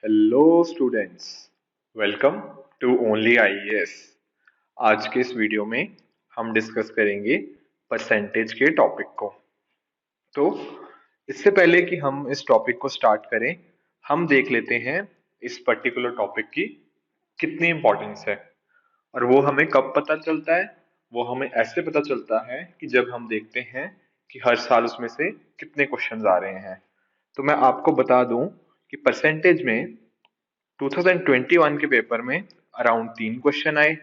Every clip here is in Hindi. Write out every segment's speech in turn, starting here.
Hello students, welcome to Only IAS. आज के इस वीडियो में हम डिस्कस करेंगे परसेंटेज के टॉपिक को। तो इससे पहले कि हम इस टॉपिक को स्टार्ट करें, हम देख लेते हैं इस पर्टिकुलर टॉपिक की कितनी इम्पोर्टेंस है। और वो हमें कब पता चलता है? वो हमें ऐसे पता चलता है कि जब हम देखते हैं कि हर साल उसमें से कितने क्वेश्चंस आ रहे हैं। तो मैं आपको बता दूं कि परसेंटेज में 2021 के पेपर में अराउंड 3 क्वेश्चन आए,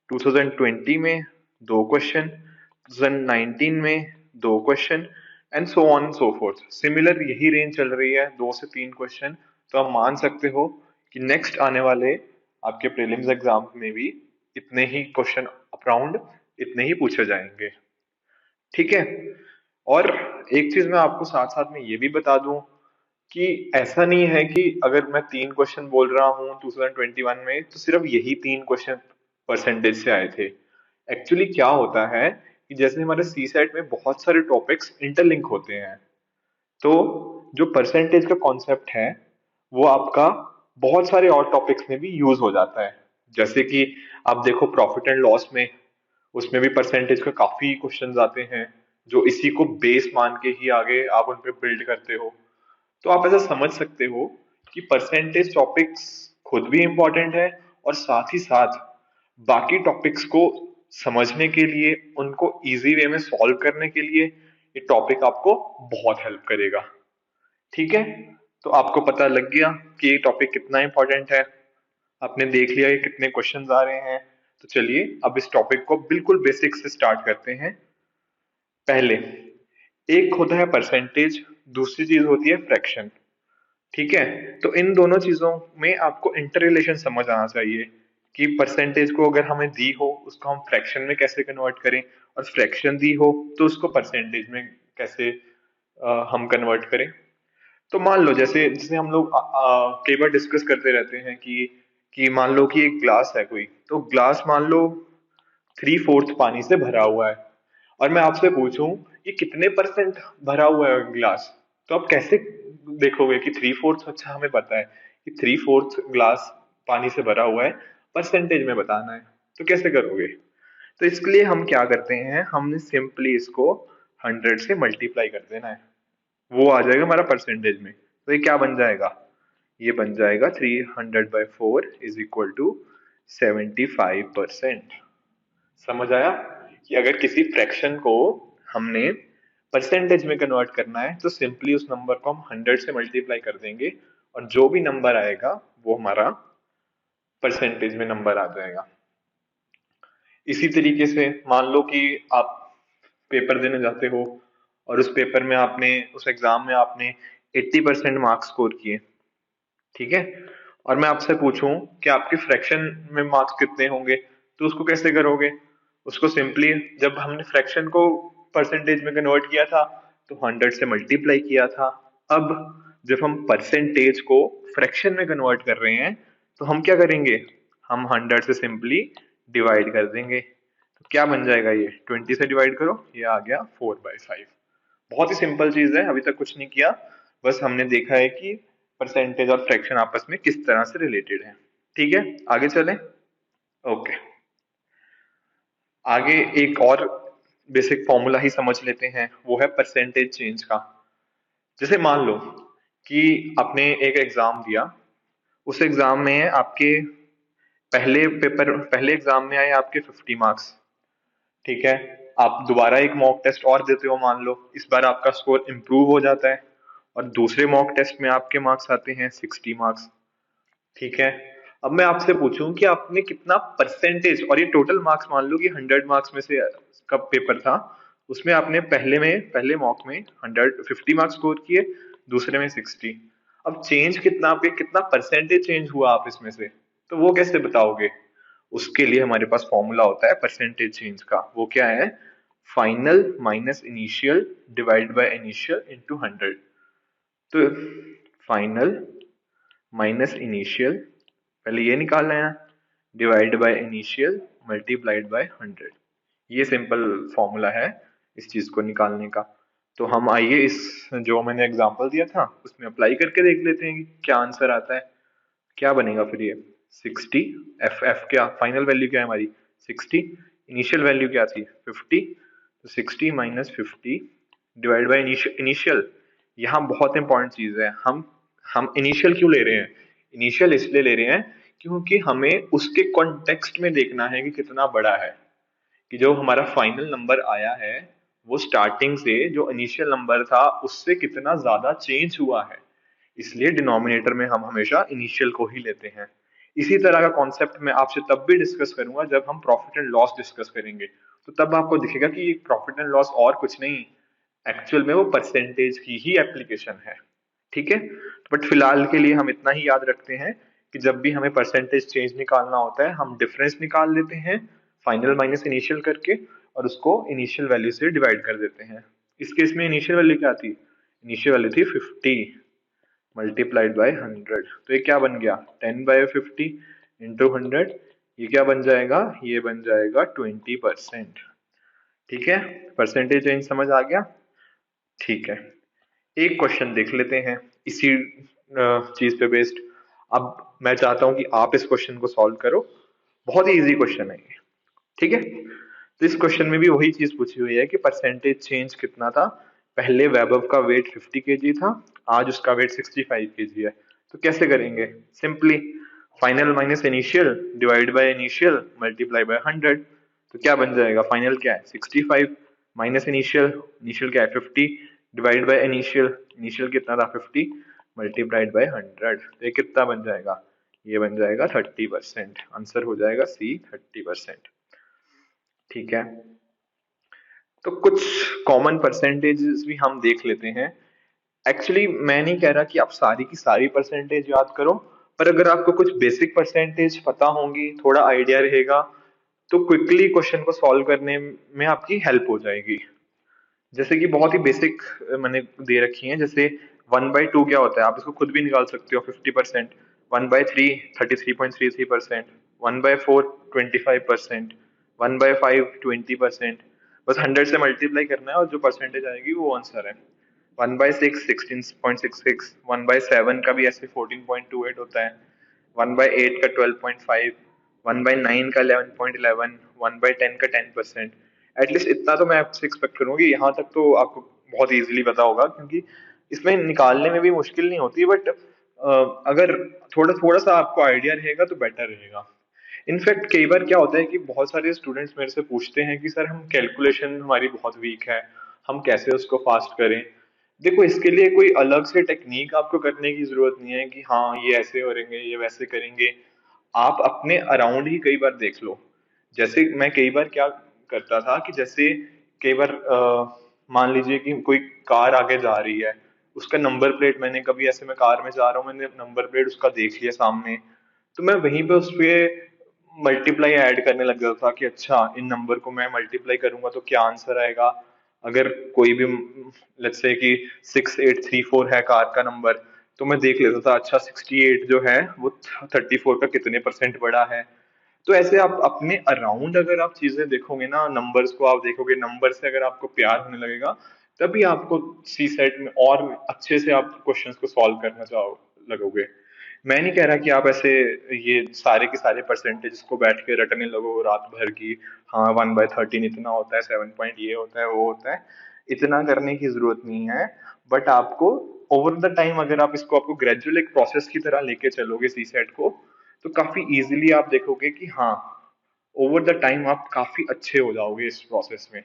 2020 में 2 क्वेश्चन, 2019 में 2 question, and so on so fourth. Similar यही रेंज चल रही है, 2 से 3 क्वेश्चन। तो आप मान सकते हो कि नेक्स्ट आने वाले आपके प्रीलिम्स एग्जाम में भी इतने ही क्वेश्चन अराउंड इतने ही पूछे जाएंगे। ठीक है। और एक चीज मैं आपको साथ साथ में ये भी बता दूं कि ऐसा नहीं है कि अगर मैं 3 क्वेश्चन बोल रहा हूँ 2021 में तो सिर्फ यही 3 क्वेश्चन परसेंटेज से आए थे। एक्चुअली क्या होता है कि जैसे हमारे सी सेट में बहुत सारे टॉपिक्स इंटरलिंक होते हैं, तो जो परसेंटेज का कॉन्सेप्ट है वो आपका बहुत सारे और टॉपिक्स में भी यूज हो जाता है। जैसे कि आप देखो प्रॉफिट एंड लॉस में, उसमें भी परसेंटेज का काफी क्वेश्चंस आते हैं जो इसी को बेस मान के ही आगे आप उन पे बिल्ड करते हो। तो आप ऐसा समझ सकते हो कि परसेंटेज टॉपिक्स खुद भी इंपॉर्टेंट है और साथ ही साथ बाकी टॉपिक्स को समझने के लिए, उनको इजी वे में सॉल्व करने के लिए ये टॉपिक आपको बहुत हेल्प करेगा। ठीक है। तो आपको पता लग गया कि ये टॉपिक कितना इंपॉर्टेंट है, आपने देख लिया ये कितने क्वेश्चंस आ रहे हैं। तो चलिए अब इस टॉपिक को बिल्कुल बेसिक से स्टार्ट करते हैं। पहले एक होता है परसेंटेज, दूसरी चीज होती है फ्रैक्शन। ठीक है। तो इन दोनों चीजों में आपको इंटर रिलेशन समझ आना चाहिए कि परसेंटेज को अगर हमें दी हो उसको हम फ्रैक्शन में कैसे कन्वर्ट करें, और फ्रैक्शन दी हो तो उसको परसेंटेज में कैसे हम कन्वर्ट करें। तो मान लो जैसे जैसे हम लोग कई बार डिस्कस करते रहते हैं कि मान लो कि एक ग्लास है कोई, तो ग्लास मान लो 3/4 पानी से भरा हुआ है। और मैं आपसे पूछूं ये कितने परसेंट भरा हुआ है ग्लास, तो आप कैसे देखोगे कि 3/4? अच्छा, हमें पता है कि 3/4 ग्लास पानी से भरा हुआ है, परसेंटेज में बताना है, तो कैसे करोगे? तो इसके लिए हम क्या करते हैं, हमने सिंपली इसको 100 से मल्टीप्लाई कर देना है, वो आ जाएगा हमारा परसेंटेज में। तो ये क्या बन जाएगा? ये बन जाएगा 300/4 इज इक्वल टू 75%। समझ आया कि अगर किसी फ्रैक्शन को हमने परसेंटेज में कन्वर्ट करना है तो सिंपली उस नंबर को हम 100 से मल्टीप्लाई कर देंगे, और जो भी नंबर आएगा वो हमारा परसेंटेज में नंबर आ जाएगा। इसी तरीके से मान लो कि आप पेपर देने जाते हो और उस पेपर में आपने, उस एग्जाम में आपने 80% मार्क्स स्कोर किए। ठीक है। और मैं आपसे पूछूं कि आपके फ्रैक्शन में मार्क्स कितने होंगे, तो उसको कैसे करोगे? उसको सिंपली, जब हमने फ्रैक्शन को परसेंटेज में कन्वर्ट किया था तो 100 से मल्टीप्लाई किया था। अब जब हम परसेंटेज को फ्रैक्शन में कन्वर्ट कर रहे हैं तो हम क्या करेंगे? हम 100 से सिंपली डिवाइड कर देंगे। तो क्या बन जाएगा? ये 20 से डिवाइड करो, ये आ गया 4/5। बहुत ही सिंपल चीज है, अभी तक कुछ नहीं किया, बस हमने देखा है कि परसेंटेज और फ्रैक्शन आपस में किस तरह से रिलेटेड है। ठीक है, आगे चलें। ओके, आगे एक और बेसिक फॉर्मूला ही समझ लेते हैं, वो है परसेंटेज चेंज का। जैसे मान लो कि आपने एक एग्जाम दिया, उस एग्जाम में आपके पहले एग्जाम में आए आपके 50 मार्क्स। ठीक है। आप दोबारा एक मॉक टेस्ट और देते हो, मान लो इस बार आपका स्कोर इम्प्रूव हो जाता है और दूसरे मॉक टेस्ट में आपके मार्क्स आते हैं 60 मार्क्स। ठीक है। अब मैं आपसे पूछूं कि आपने कितना परसेंटेज, और ये टोटल मार्क्स मान लो कि 100 मार्क्स में से का पेपर था, उसमें आपने पहले मॉक में 150 मार्क्स स्कोर किए, दूसरे में 60। अब चेंज कितना, आपके कितना परसेंटेज चेंज हुआ आप इसमें से, तो वो कैसे बताओगे? उसके लिए हमारे पास फॉर्मूला होता है परसेंटेज चेंज का। वो क्या है? Final minus initial divide by initial into 100। तो फाइनल माइनस इनिशियल, पहले ये निकालना है, divide by initial multiplied by 100। ये सिंपल फॉर्मूला है इस चीज को निकालने का। तो हम आइए इस जो मैंने एग्जांपल दिया था उसमें अप्लाई करके देख लेते हैं कि क्या आंसर आता है। क्या बनेगा फिर ये 60, एफ एफ क्या फाइनल वैल्यू क्या है हमारी 60, इनिशियल वैल्यू क्या थी 50, तो 60 माइनस 50 डिवाइड बाई इनिशियल। यहाँ बहुत इंपॉर्टेंट चीज है, हम इनिशियल क्यों ले रहे हैं, इनिशियल इसलिए ले रहे हैं क्योंकि हमें उसके कॉन्टेक्स्ट में देखना है कि कितना बड़ा है, कि जो हमारा फाइनल नंबर आया है वो स्टार्टिंग से जो इनिशियल नंबर था उससे कितना ज्यादा चेंज हुआ है, इसलिए डिनोमिनेटर में हम हमेशा इनिशियल को ही लेते हैं। इसी तरह का कॉन्सेप्ट मैं आपसे तब भी डिस्कस करूंगा जब हम प्रॉफिट एंड लॉस डिस्कस करेंगे, तो तब आपको दिखेगा कि प्रॉफिट एंड लॉस और कुछ नहीं, एक्चुअल में वो परसेंटेज की ही एप्लीकेशन है। ठीक है, बट फिलहाल के लिए हम इतना ही याद रखते हैं कि जब भी हमें परसेंटेज चेंज निकालना होता है हम डिफरेंस निकाल लेते हैं फाइनल माइनस इनिशियल करके, और उसको इनिशियल वैल्यू से डिवाइड कर देते हैं। इस केस में इनिशियल वैल्यू क्या थी, इनिशियल वैल्यू थी 50 मल्टीप्लाइड बाय 100, तो ये क्या बन गया 10/50 इंटू 100, ये क्या बन जाएगा, ये बन जाएगा 20%। ठीक है, परसेंटेज रेंज समझ आ गया। ठीक है, एक क्वेश्चन देख लेते हैं इसी चीज पे बेस्ड। अब मैं चाहता हूं कि आप इस क्वेश्चन को सॉल्व करो, बहुत ही इजी क्वेश्चन है ये। ठीक है, तो इस क्वेश्चन में भी वही चीज पूछी हुई है कि परसेंटेज चेंज कितना था, पहले वैभव का वेट 50 केजी था, आज उसका वेट 65 केजी है। तो कैसे करेंगे, simply final minus initial divide by initial multiply by 100, तो क्या बन जाएगा, फाइनल क्या है 65 माइनस इनिशियल, इनिशियल क्या है 50 डिवाइड बाय इनिशियल, इनिशियल कितना था 50 मल्टीप्लाइड बाय 100, तो ये कितना बन जाएगा, ये बन जाएगा 30%। आंसर हो जाएगा सी 30%। ठीक है, तो कुछ कॉमन परसेंटेजेस भी हम देख लेते हैं। एक्चुअली मैं नहीं कह रहा कि आप सारी की सारी परसेंटेज याद करो, पर अगर आपको कुछ बेसिक परसेंटेज पता होंगी, थोड़ा आइडिया रहेगा, तो क्विकली क्वेश्चन को सॉल्व करने में आपकी हेल्प हो जाएगी। जैसे कि बहुत ही बेसिक मैंने दे रखी है, जैसे 1/2 क्या होता है, आप इसको खुद भी निकाल सकते हो 50%, 1/3 33.33%, 1/4 25%, 1/5 20%, बस 100 से मल्टीप्लाई करना है और जो परसेंटेज आएगी वो आंसर है। 1/6 16.66, 1/7 का भी ऐसे 14.28 होता है, 1/8 का 12.5, 1/9 का 11.11, 1/10 का 10%। एटलीस्ट इतना तो मैं आपसे एक्सपेक्ट करूंगी, यहाँ तक तो आपको बहुत इजीली पता होगा, क्योंकि इसमें निकालने में भी मुश्किल नहीं होती, बट अगर थोड़ा थोड़ा सा आपको आइडिया रहेगा तो बेटर रहेगा। इनफैक्ट कई बार क्या होता है कि बहुत सारे स्टूडेंट्स मेरे से पूछते हैं कि सर हम कैलकुलेशन हमारी बहुत वीक है, हम कैसे उसको फास्ट करें। देखो, इसके लिए कोई अलग से टेक्निक आपको करने की जरूरत नहीं है कि हाँ ये ऐसे करेंगे ये वैसे करेंगे, आप अपने अराउंड ही कई बार देख लो। जैसे मैं कई बार क्या करता था कि जैसे कई बार मान लीजिए कि कोई कार आगे जा रही है, उसका नंबर प्लेट मैंने कभी ऐसे, मैं कार में जा रहा हूँ, मैंने नंबर प्लेट उसका देख लिया सामने, तो मैं वहीं पे उस पे मल्टीप्लाई ऐड करने लग गया था कि अच्छा इन नंबर को मैं मल्टीप्लाई करूंगा तो क्या आंसर आएगा। अगर कोई भी लेट्स से कि 6834 है कार का नंबर, तो मैं देख लेता था अच्छा 68 जो है वो 34 का कितने परसेंट बड़ा है। तो ऐसे आप अपने अराउंड अगर आप चीजें देखोगे ना, नंबर्स को आप देखोगे, नंबर से अगर आपको प्यार होने लगेगा, तभी आपको सी सेट में और अच्छे से आप क्वेश्चंस को सॉल्व करना चाहो लगोगे। मैं नहीं कह रहा कि आप ऐसे ये सारे के सारे परसेंटेज को बैठ के रटने लगो रात भर की, हाँ 1/13 इतना होता है, 7 पॉइंट ये होता है वो होता है, इतना करने की जरूरत नहीं है। बट आपको ओवर द टाइम अगर आप इसको आपको ग्रेजुअल एक प्रोसेस की तरह लेके चलोगे सी सेट को, तो काफी इजीली आप देखोगे कि हाँ ओवर द टाइम आप काफी अच्छे हो जाओगे इस प्रोसेस में।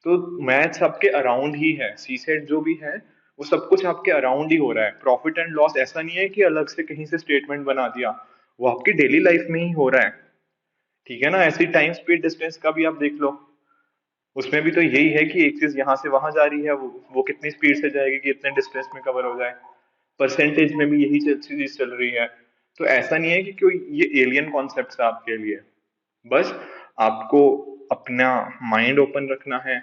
तो मैथ्स आपके अराउंड ही है, सी सेट जो भी है वो सब कुछ आपके अराउंड ही हो रहा है। प्रॉफिट एंड लॉस ऐसा नहीं है कि अलग से कहीं से स्टेटमेंट बना दिया, वो आपकी डेली लाइफ में ही हो रहा है। ठीक है ना, ऐसी टाइम स्पीड डिस्टेंस का भी आप देख लो, उसमें भी तो यही है कि एक चीज यहाँ से वहां जा रही है, वो कितनी स्पीड से जाएगी कि इतने डिस्टेंस में कवर हो जाए। परसेंटेज में भी यही चीज चल रही है। तो ऐसा नहीं है कि कोई ये एलियन कॉन्सेप्ट है आपके लिए, बस आपको अपना माइंड ओपन रखना है,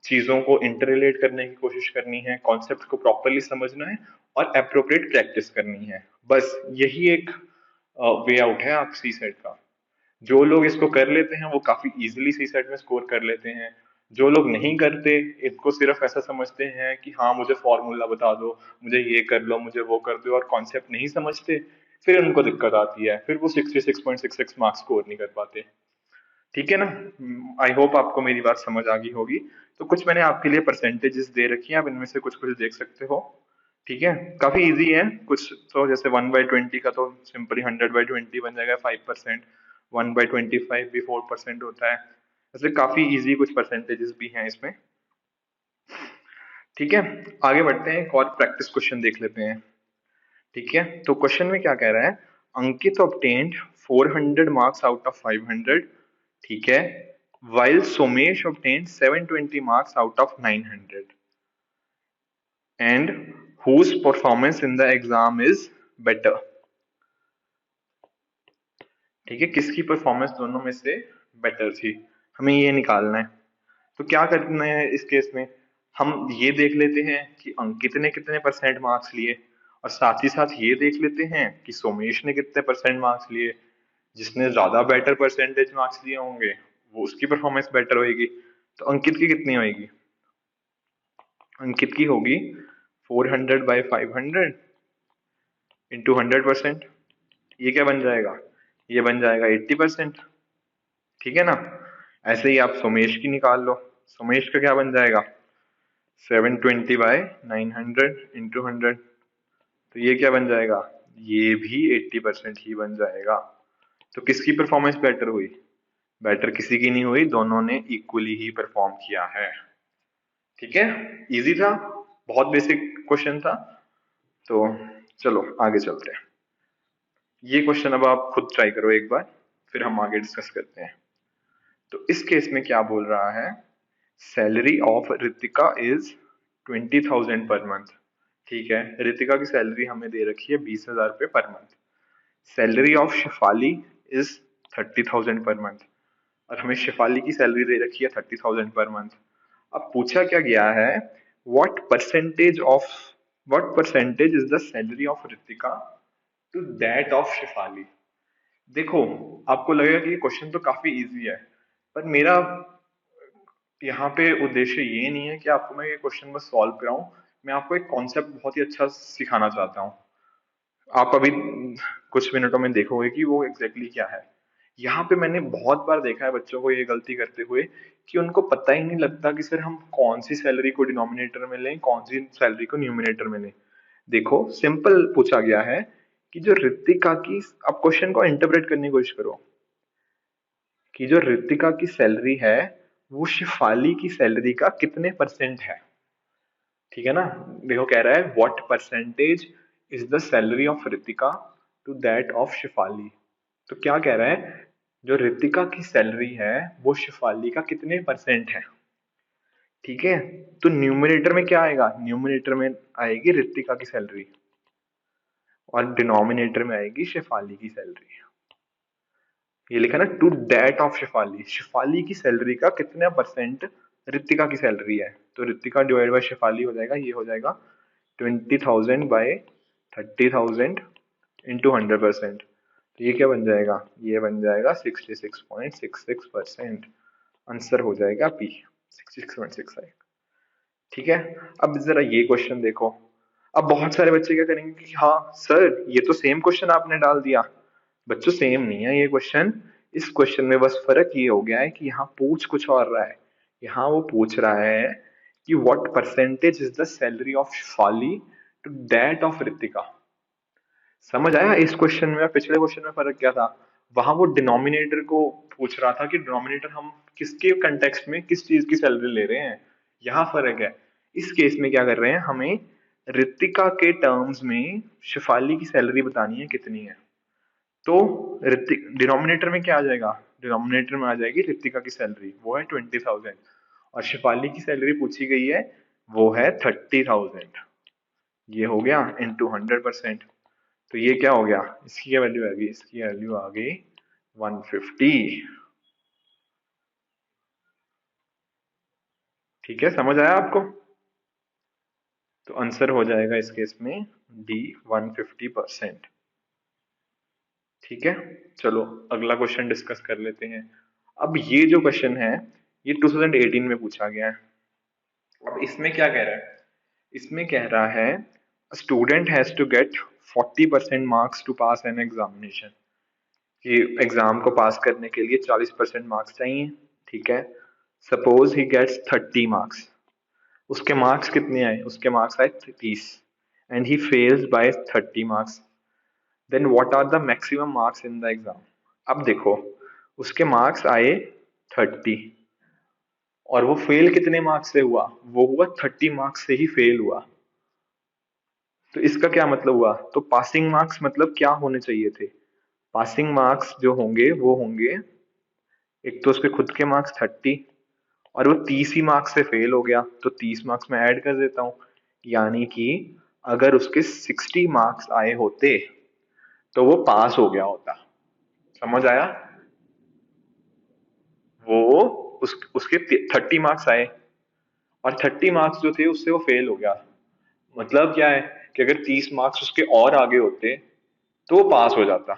चीजों को इंटररिलेट करने की कोशिश करनी है, कॉन्सेप्ट को प्रॉपरली समझना है और अप्रोप्रिएट प्रैक्टिस करनी है। बस यही एक वे आउट है आप सी सेट का। जो लोग इसको कर लेते हैं वो काफी इजीली सी सेट में स्कोर कर लेते हैं। जो लोग नहीं करते, इनको सिर्फ ऐसा समझते हैं कि हाँ मुझे फॉर्मूला बता दो, मुझे ये कर लो, मुझे वो कर दो, और कॉन्सेप्ट नहीं समझते, फिर उनको दिक्कत आती है, फिर वो 66.66 मार्क्स स्कोर नहीं कर पाते। ठीक है ना। आई होप आपको मेरी बात समझ आ गई होगी। तो कुछ मैंने आपके लिए परसेंटेजेस दे रखी हैं, आप इनमें से कुछ कुछ देख सकते हो। ठीक है, काफी इजी है कुछ। तो जैसे 1/20 का तो सिंपली 100/20 बन जाएगा 5%। 1/25 भी 4% होता है। ऐसे काफी इजी कुछ परसेंटेजेस भी हैं इसमें। ठीक है, आगे बढ़ते हैं, एक और प्रैक्टिस क्वेश्चन देख लेते हैं। ठीक है, तो क्वेश्चन में क्या कह रहा है, अंकित obtained 400 marks out of 500। ठीक है, while Somesh obtained 720 marks out of 900 and whose performance in the exam is better। ठीक है, किसकी परफॉर्मेंस दोनों में से बेटर थी, हमें ये निकालना है। तो क्या करना है इस केस में, हम ये देख लेते हैं कि अंकित ने कितने परसेंट मार्क्स लिए, और साथ ही साथ ये देख लेते हैं कि सोमेश ने कितने परसेंट मार्क्स लिए। जिसने ज्यादा बेटर परसेंटेज मार्क्स लिए होंगे वो उसकी परफॉर्मेंस बेटर होगी। तो अंकित की कितनी होगी, अंकित की होगी 400/500 इंटू 100%। ये क्या बन जाएगा, ये बन जाएगा 80%। ठीक है ना। ऐसे ही आप सोमेश की निकाल लो, सोमेश का क्या बन जाएगा, 720/900 इंटू 100। तो ये क्या बन जाएगा, ये भी 80% ही बन जाएगा। तो किसकी परफॉर्मेंस बेटर हुई, बेटर किसी की नहीं हुई, दोनों ने इक्वली ही परफॉर्म किया है। ठीक है, इजी था, बहुत बेसिक क्वेश्चन था। तो चलो आगे चलते हैं। ये क्वेश्चन अब आप खुद ट्राई करो एक बार, फिर हम आगे डिस्कस करते हैं। तो इस केस में क्या बोल रहा है, salary of Ritika is 20,000 per month. ठीक है, रितिका की सैलरी हमें दे रखी है 20,000 रुपये per month. Salary of Shifali is 30,000 per month, और हमें शिफाली की सैलरी दे रखी है 30,000 पर मंथ। अब पूछा क्या गया है, what percentage of, what percentage is the salary of Ritika to that of Shifali. देखो, आपको लगेगा कि ये क्वेश्चन तो काफी इजी है, पर मेरा यहाँ पे उद्देश्य ये नहीं है कि आपको मैं ये क्वेश्चन बस सॉल्व कराऊं। मैं आपको एक कॉन्सेप्ट बहुत ही अच्छा सिखाना चाहता हूँ। आप अभी कुछ मिनटों में देखोगे कि वो एग्जैक्टली क्या है। यहाँ पे मैंने बहुत बार देखा है बच्चों को ये गलती करते हुए, कि उनको पता ही नहीं लगता कि सर हम कौन सी सैलरी को डिनोमिनेटर में लें, कौन सी सैलरी को न्यूमिनेटर में लें। देखो, सिंपल पूछा गया है कि जो ऋतिका की, अब क्वेश्चन को इंटरप्रेट करने की कोशिश करो, कि जो ऋतिका की सैलरी है वो शिफाली की सैलरी का कितने परसेंट है। ठीक है ना। देखो कह रहा है what percentage is the salary of Ritika to that of Shifali. तो क्या कह रहा है, जो ऋतिका की सैलरी है वो शिफाली का कितने परसेंट है। ठीक है, तो न्यूमरेटर में क्या आएगा, न्यूमरेटर में आएगी ऋतिका की सैलरी, और डिनोमिनेटर में आएगी शिफाली की सैलरी। ये लिखा ना, to that of Shifali, Shifali की सैलरी का कितना परसेंट ऋतिका की सैलरी है। तो ऋतिका डिवाइड बाय शिफाली हो जाएगा, ये हो जाएगा 20,000/30,000 इंटू 100%। तो ये क्या बन जाएगा, ये बन जाएगा 66.66%। आंसर हो जाएगा पी, 66.65। ठीक है, अब जरा ये क्वेश्चन देखो। अब बहुत सारे बच्चे क्या करेंगे कि हाँ सर ये तो सेम क्वेश्चन आपने डाल दिया। बच्चों सेम नहीं है ये क्वेश्चन। इस क्वेश्चन में बस फर्क ये हो गया है कि यहाँ पूछ कुछ और रहा है। यहाँ वो पूछ रहा है कि what percentage is the salary of Shifali to that of Ritika. समझ आया इस क्वेश्चन में और पिछले क्वेश्चन में फर्क क्या था। वहां वो डिनोमिनेटर को पूछ रहा था कि डिनोमिनेटर हम किसके कंटेक्स्ट में किस चीज की सैलरी ले रहे हैं, यहाँ फर्क है। इस केस में क्या कर रहे हैं, हमें ऋतिका के टर्म्स में शिफाली की सैलरी बतानी है कितनी है। तो ऋतिक डिनोमिनेटर में क्या आ जाएगा, डिनोमिनेटर में आ जाएगी ऋतिका की सैलरी, वो है 20,000, और शिफाली की सैलरी पूछी गई है वो है 30,000। ये हो गया इंटू 100%। तो ये क्या हो गया, इसकी क्या वैल्यू आ गई, इसकी वैल्यू आ गई 150। ठीक है, समझ आया आपको। तो आंसर हो जाएगा इस केस में डी, 150%। ठीक है, चलो अगला क्वेश्चन डिस्कस कर लेते हैं। अब ये जो क्वेश्चन है ये 2018 में पूछा गया है। अब इसमें क्या कह रहा है, इसमें कह रहा है student has to get 40% marks to pass an examination, कि एग्जाम को पास करने के लिए 40% मार्क्स चाहिए, ठीक है। सपोज ही गेट्स 30 मार्क्स, उसके मार्क्स कितने आए, उसके मार्क्स आए 30, and he fails by 30 marks, then what are the maximum marks in the exam. अब देखो, उसके मार्क्स आए 30 और वो फेल कितने मार्क्स से हुआ, वो हुआ 30 मार्क्स से ही फेल हुआ। तो इसका क्या मतलब हुआ, तो पासिंग मार्क्स मतलब क्या होने चाहिए थे, पासिंग मार्क्स जो होंगे वो होंगे, एक तो उसके खुद के मार्क्स 30 और वो 30 ही मार्क्स से फेल हो गया, तो 30 मार्क्स मैं ऐड कर देता हूँ, यानी कि अगर उसके 60 मार्क्स आए होते तो वो पास हो गया होता। समझ आया, वो उसके 30 मार्क्स आए और 30 मार्क्स जो थे उससे वो फेल हो गया। मतलब क्या है कि अगर 30 मार्क्स उसके और आगे होते तो वो पास हो जाता,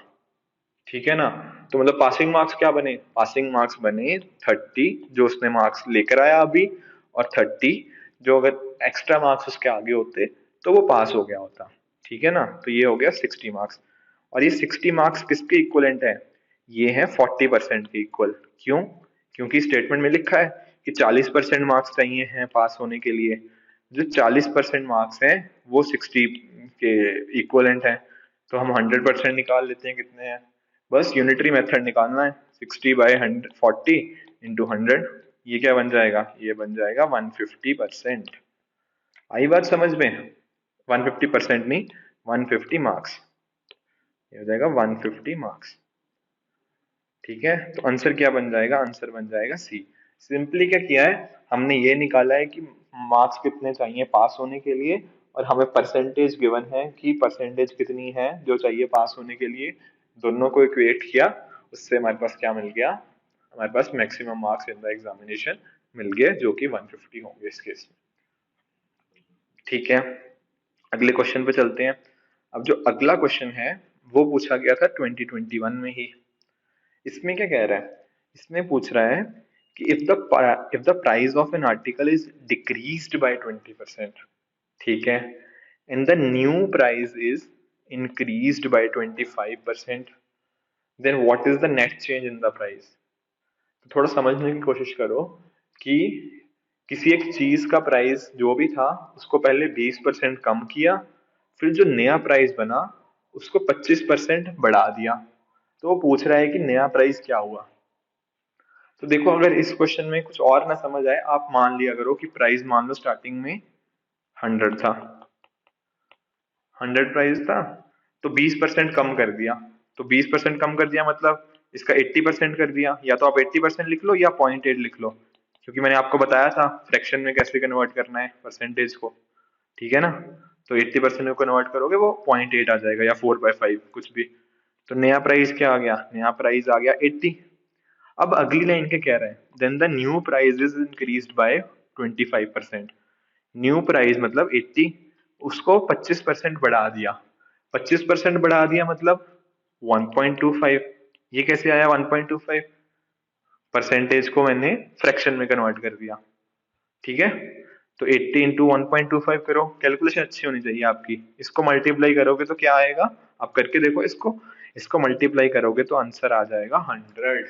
ठीक है ना। तो मतलब पासिंग मार्क्स क्या बने, पासिंग मार्क्स बने 30 जो उसने मार्क्स लेकर आया अभी, और 30 जो अगर एक्स्ट्रा मार्क्स उसके आगे होते तो वो पास हो गया होता, ठीक है ना। तो ये हो गया 60 मार्क्स, और ये 60 मार्क्स किसके इक्वलेंट है, ये है 40% के इक्वल। क्यों, क्योंकि स्टेटमेंट में लिखा है कि 40% मार्क्स चाहिए हैं पास होने के लिए, जो 40% मार्क्स हैं वो 60 के इक्वलेंट है। तो हम 100% निकाल लेते हैं, कितने हैं, बस यूनिटरी मेथड निकालना है, 60/140 इंटू 100, ये क्या बन जाएगा, ये बन जाएगा 150%। आई बात समझ में, 150% नहीं, 150 मार्क्स, ये हो जाएगा 150 मार्क्स, ठीक है। तो आंसर क्या बन जाएगा, आंसर बन जाएगा सी। सिंपली क्या किया है, हमने ये निकाला है कि मार्क्स कितने चाहिए पास होने के लिए, और हमें परसेंटेज गिवन है कि परसेंटेज कितनी है जो चाहिए पास होने के लिए, दोनों को इक्वेट किया, उससे हमारे पास क्या मिल गया, हमारे पास maximum marks in the examination मिल गए जो कि 150 होंगे इस केस में, ठीक है। अगले क्वेश्चन पे चलते हैं। अब जो अगला क्वेश्चन है वो पूछा गया था 2021 में ही। इसमें क्या कह रहा है, इसमें पूछ रहा है कि if the price of an article is decreased by 20%, ठीक है, and the new price is increased by 25%, then what is the net change in the price. तो थोड़ा समझने की कोशिश करो कि किसी एक चीज का प्राइस जो भी था उसको पहले 20% कम किया, फिर जो नया प्राइस बना उसको 25% बढ़ा दिया, तो वो पूछ रहा है कि नया प्राइस क्या हुआ। तो देखो, अगर इस क्वेश्चन में कुछ और ना समझ आए, आप मान लिया करो कि प्राइस मान लो स्टार्टिंग में 100 था, 100 प्राइस था, तो 20% कम कर दिया, तो 20% कम कर दिया मतलब इसका 80% कर दिया, या तो आप 80% लिख लो या 0.8 लिख लो, क्योंकि मैंने आपको बताया था फ्रैक्शन में कैसे कन्वर्ट करना है परसेंटेज को, ठीक है ना। तो 80% में कन्वर्ट करोगे वो 0.8 आ जाएगा या 4/5 कुछ भी। तो नया प्राइस क्या आ गया, नया प्राइस आ गया 80। अब अगली लाइन के कह रहे हैं then the new price is increased by 25%, new price मतलब 80, उसको 25% बढ़ा दिया, 25% बढ़ा दिया मतलब 1.25, ये कैसे आया 1.25, परसेंटेज को मैंने फ्रैक्शन में कन्वर्ट कर दिया, ठीक है। तो 80 इंटू 1.25 करो, कैलकुलेशन अच्छी होनी चाहिए आपकी, इसको मल्टीप्लाई करोगे तो क्या आएगा, आप करके देखो इसको, इसको मल्टीप्लाई करोगे तो आंसर आ जाएगा 100,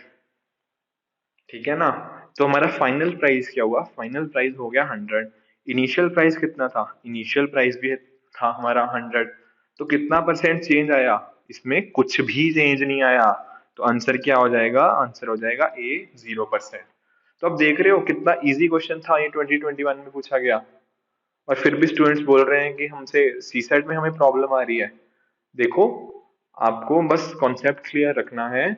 ठीक है ना। तो हमारा फाइनल प्राइस क्या हुआ, फाइनल प्राइस हो गया 100। इनिशियल प्राइस कितना था, इनिशियल प्राइस भी था हमारा 100, तो कितना परसेंट चेंज आया, इसमें कुछ भी चेंज नहीं आया, तो आंसर क्या हो जाएगा, आंसर हो जाएगा ए 0%। तो अब देख रहे हो कितना इजी क्वेश्चन था ये, 2021 में पूछा गया, और फिर भी स्टूडेंट्स बोल रहे हैं कि हमसे सी सेट में हमें प्रॉब्लम आ रही है। देखो, आपको बस कॉन्सेप्ट क्लियर रखना है,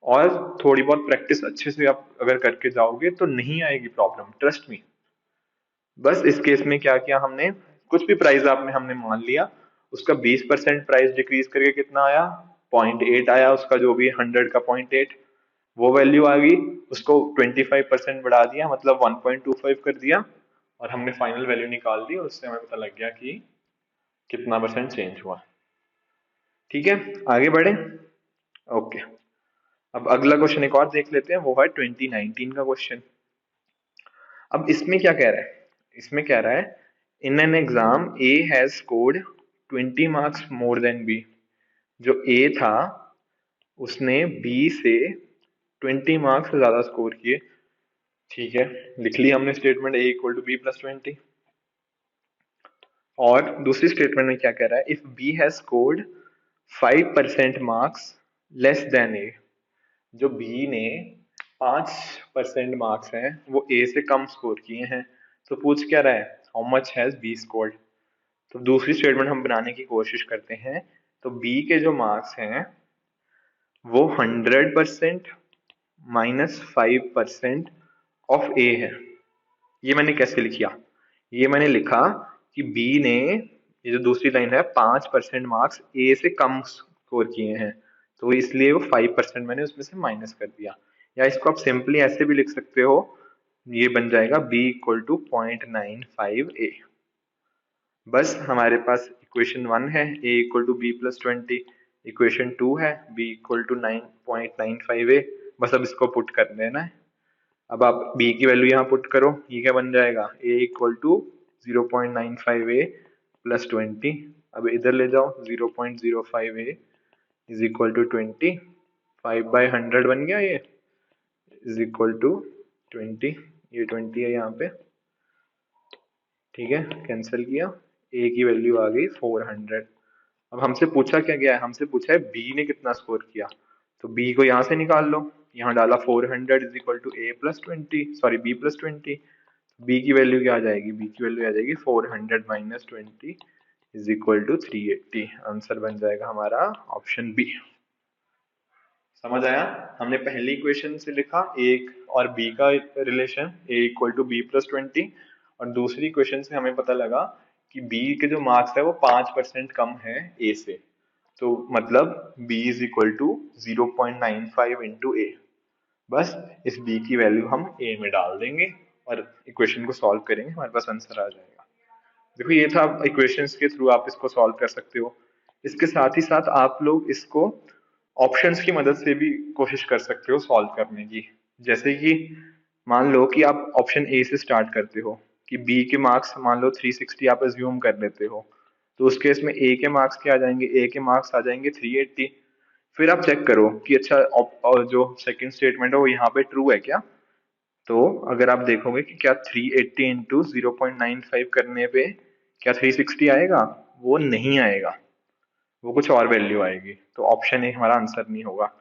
और थोड़ी बहुत प्रैक्टिस अच्छे से आप अगर करके जाओगे तो नहीं आएगी प्रॉब्लम, ट्रस्ट मी। बस इस केस में क्या किया हमने, कुछ भी प्राइस आपने हमने मान लिया, उसका 20% प्राइस डिक्रीज करके कितना आया, 0.8 आया, उसका जो भी 100 का 0.8 वो वैल्यू आ गई, उसको 25% बढ़ा दिया मतलब 1.25 कर दिया, और हमने फाइनल वैल्यू निकाल दी, और उससे हमें पता लग गया कि कितना परसेंट चेंज हुआ, ठीक है। आगे बढ़े, ओके। अब अगला क्वेश्चन एक और देख लेते हैं, वो है 2019 का क्वेश्चन। अब इसमें क्या कह रहा है, इसमें कह रहा है in an exam A has scored 20 marks more than B. जो ए था उसने बी से 20 मार्क्स ज्यादा स्कोर किए। ठीक है, लिख लिया हमने statement A equal to B plus 20। और दूसरी स्टेटमेंट में क्या कह रहा है, if B has scored 5% marks less than A. जो बी ने 5% मार्क्स हैं वो ए से कम स्कोर किए हैं। तो पूछ क्या रहा है, how much has B scored. तो दूसरी स्टेटमेंट हम बनाने की कोशिश करते हैं। तो बी के जो मार्क्स हैं वो 100% -5% ऑफ ए है। ये मैंने कैसे लिखा, ये मैंने लिखा कि बी ने, ये जो दूसरी लाइन है, 5% मार्क्स ए से कम स्कोर किए हैं, तो इसलिए वो 5% मैंने उसमें से माइनस कर दिया। या इसको आप सिंपली ऐसे भी लिख सकते हो, ये बन जाएगा b इक्वल टू 0.95a। बस हमारे पास इक्वेशन 1 है a equal to B plus 20, equation 2 है b इक्वल टू 9.95a। बस अब इसको पुट कर देना है। अब आप b की वैल्यू यहाँ पुट करो, ये क्या बन जाएगा, a equal to 0.95a plus 20। अब इधर ले जाओ, 0.05a इज इक्वल टू 20, 5/100 बन गया, ये इज इक्वल टू 20। ये 20 है यहाँ पे, ठीक है, कैंसिल किया, a की वैल्यू आ गई 400। अब हमसे पूछा क्या गया है, हमसे पूछा है b ने कितना स्कोर किया। तो b को यहाँ से निकाल लो, यहाँ डाला 400 is equal to a plus 20, sorry b plus 20। b की वैल्यू क्या आ जाएगी, b की वैल्यू आ जाएगी 400 minus 20 is equal to 380। Answer बन जाएगा हमारा ऑप्शन बी। समझ आया, हमने पहली इक्वेशन से लिखा a और b का relation, a equal to B plus 20, और दूसरी इक्वेशन से हमें पता लगा कि b के जो मार्क्स है वो 5% कम है a से। तो मतलब b is equal to 0.95 into A. बस इस b की वैल्यू हम a में डाल देंगे और इक्वेशन को सॉल्व करेंगे, हमारे पास आंसर आ जाएगा। देखो ये था, इक्वेशंस के थ्रू आप इसको सॉल्व कर सकते हो। इसके साथ ही साथ आप लोग इसको ऑप्शंस की मदद से भी कोशिश कर सकते हो सॉल्व करने की। जैसे कि मान लो कि आप ऑप्शन ए से स्टार्ट करते हो कि बी के मार्क्स मान लो 360 आप अज्यूम कर लेते हो, तो उस केस में ए के मार्क्स क्या आ जाएंगे, ए के मार्क्स आ जाएंगे 380। फिर आप चेक करो कि अच्छा और जो सेकंड स्टेटमेंट है वो यहाँ पे ट्रू है क्या। तो अगर आप देखोगे कि क्या 380 इंटू 0.95 करने पे क्या 360 आएगा, वो नहीं आएगा, वो कुछ और वैल्यू आएगी। तो ऑप्शन ए हमारा आंसर नहीं होगा।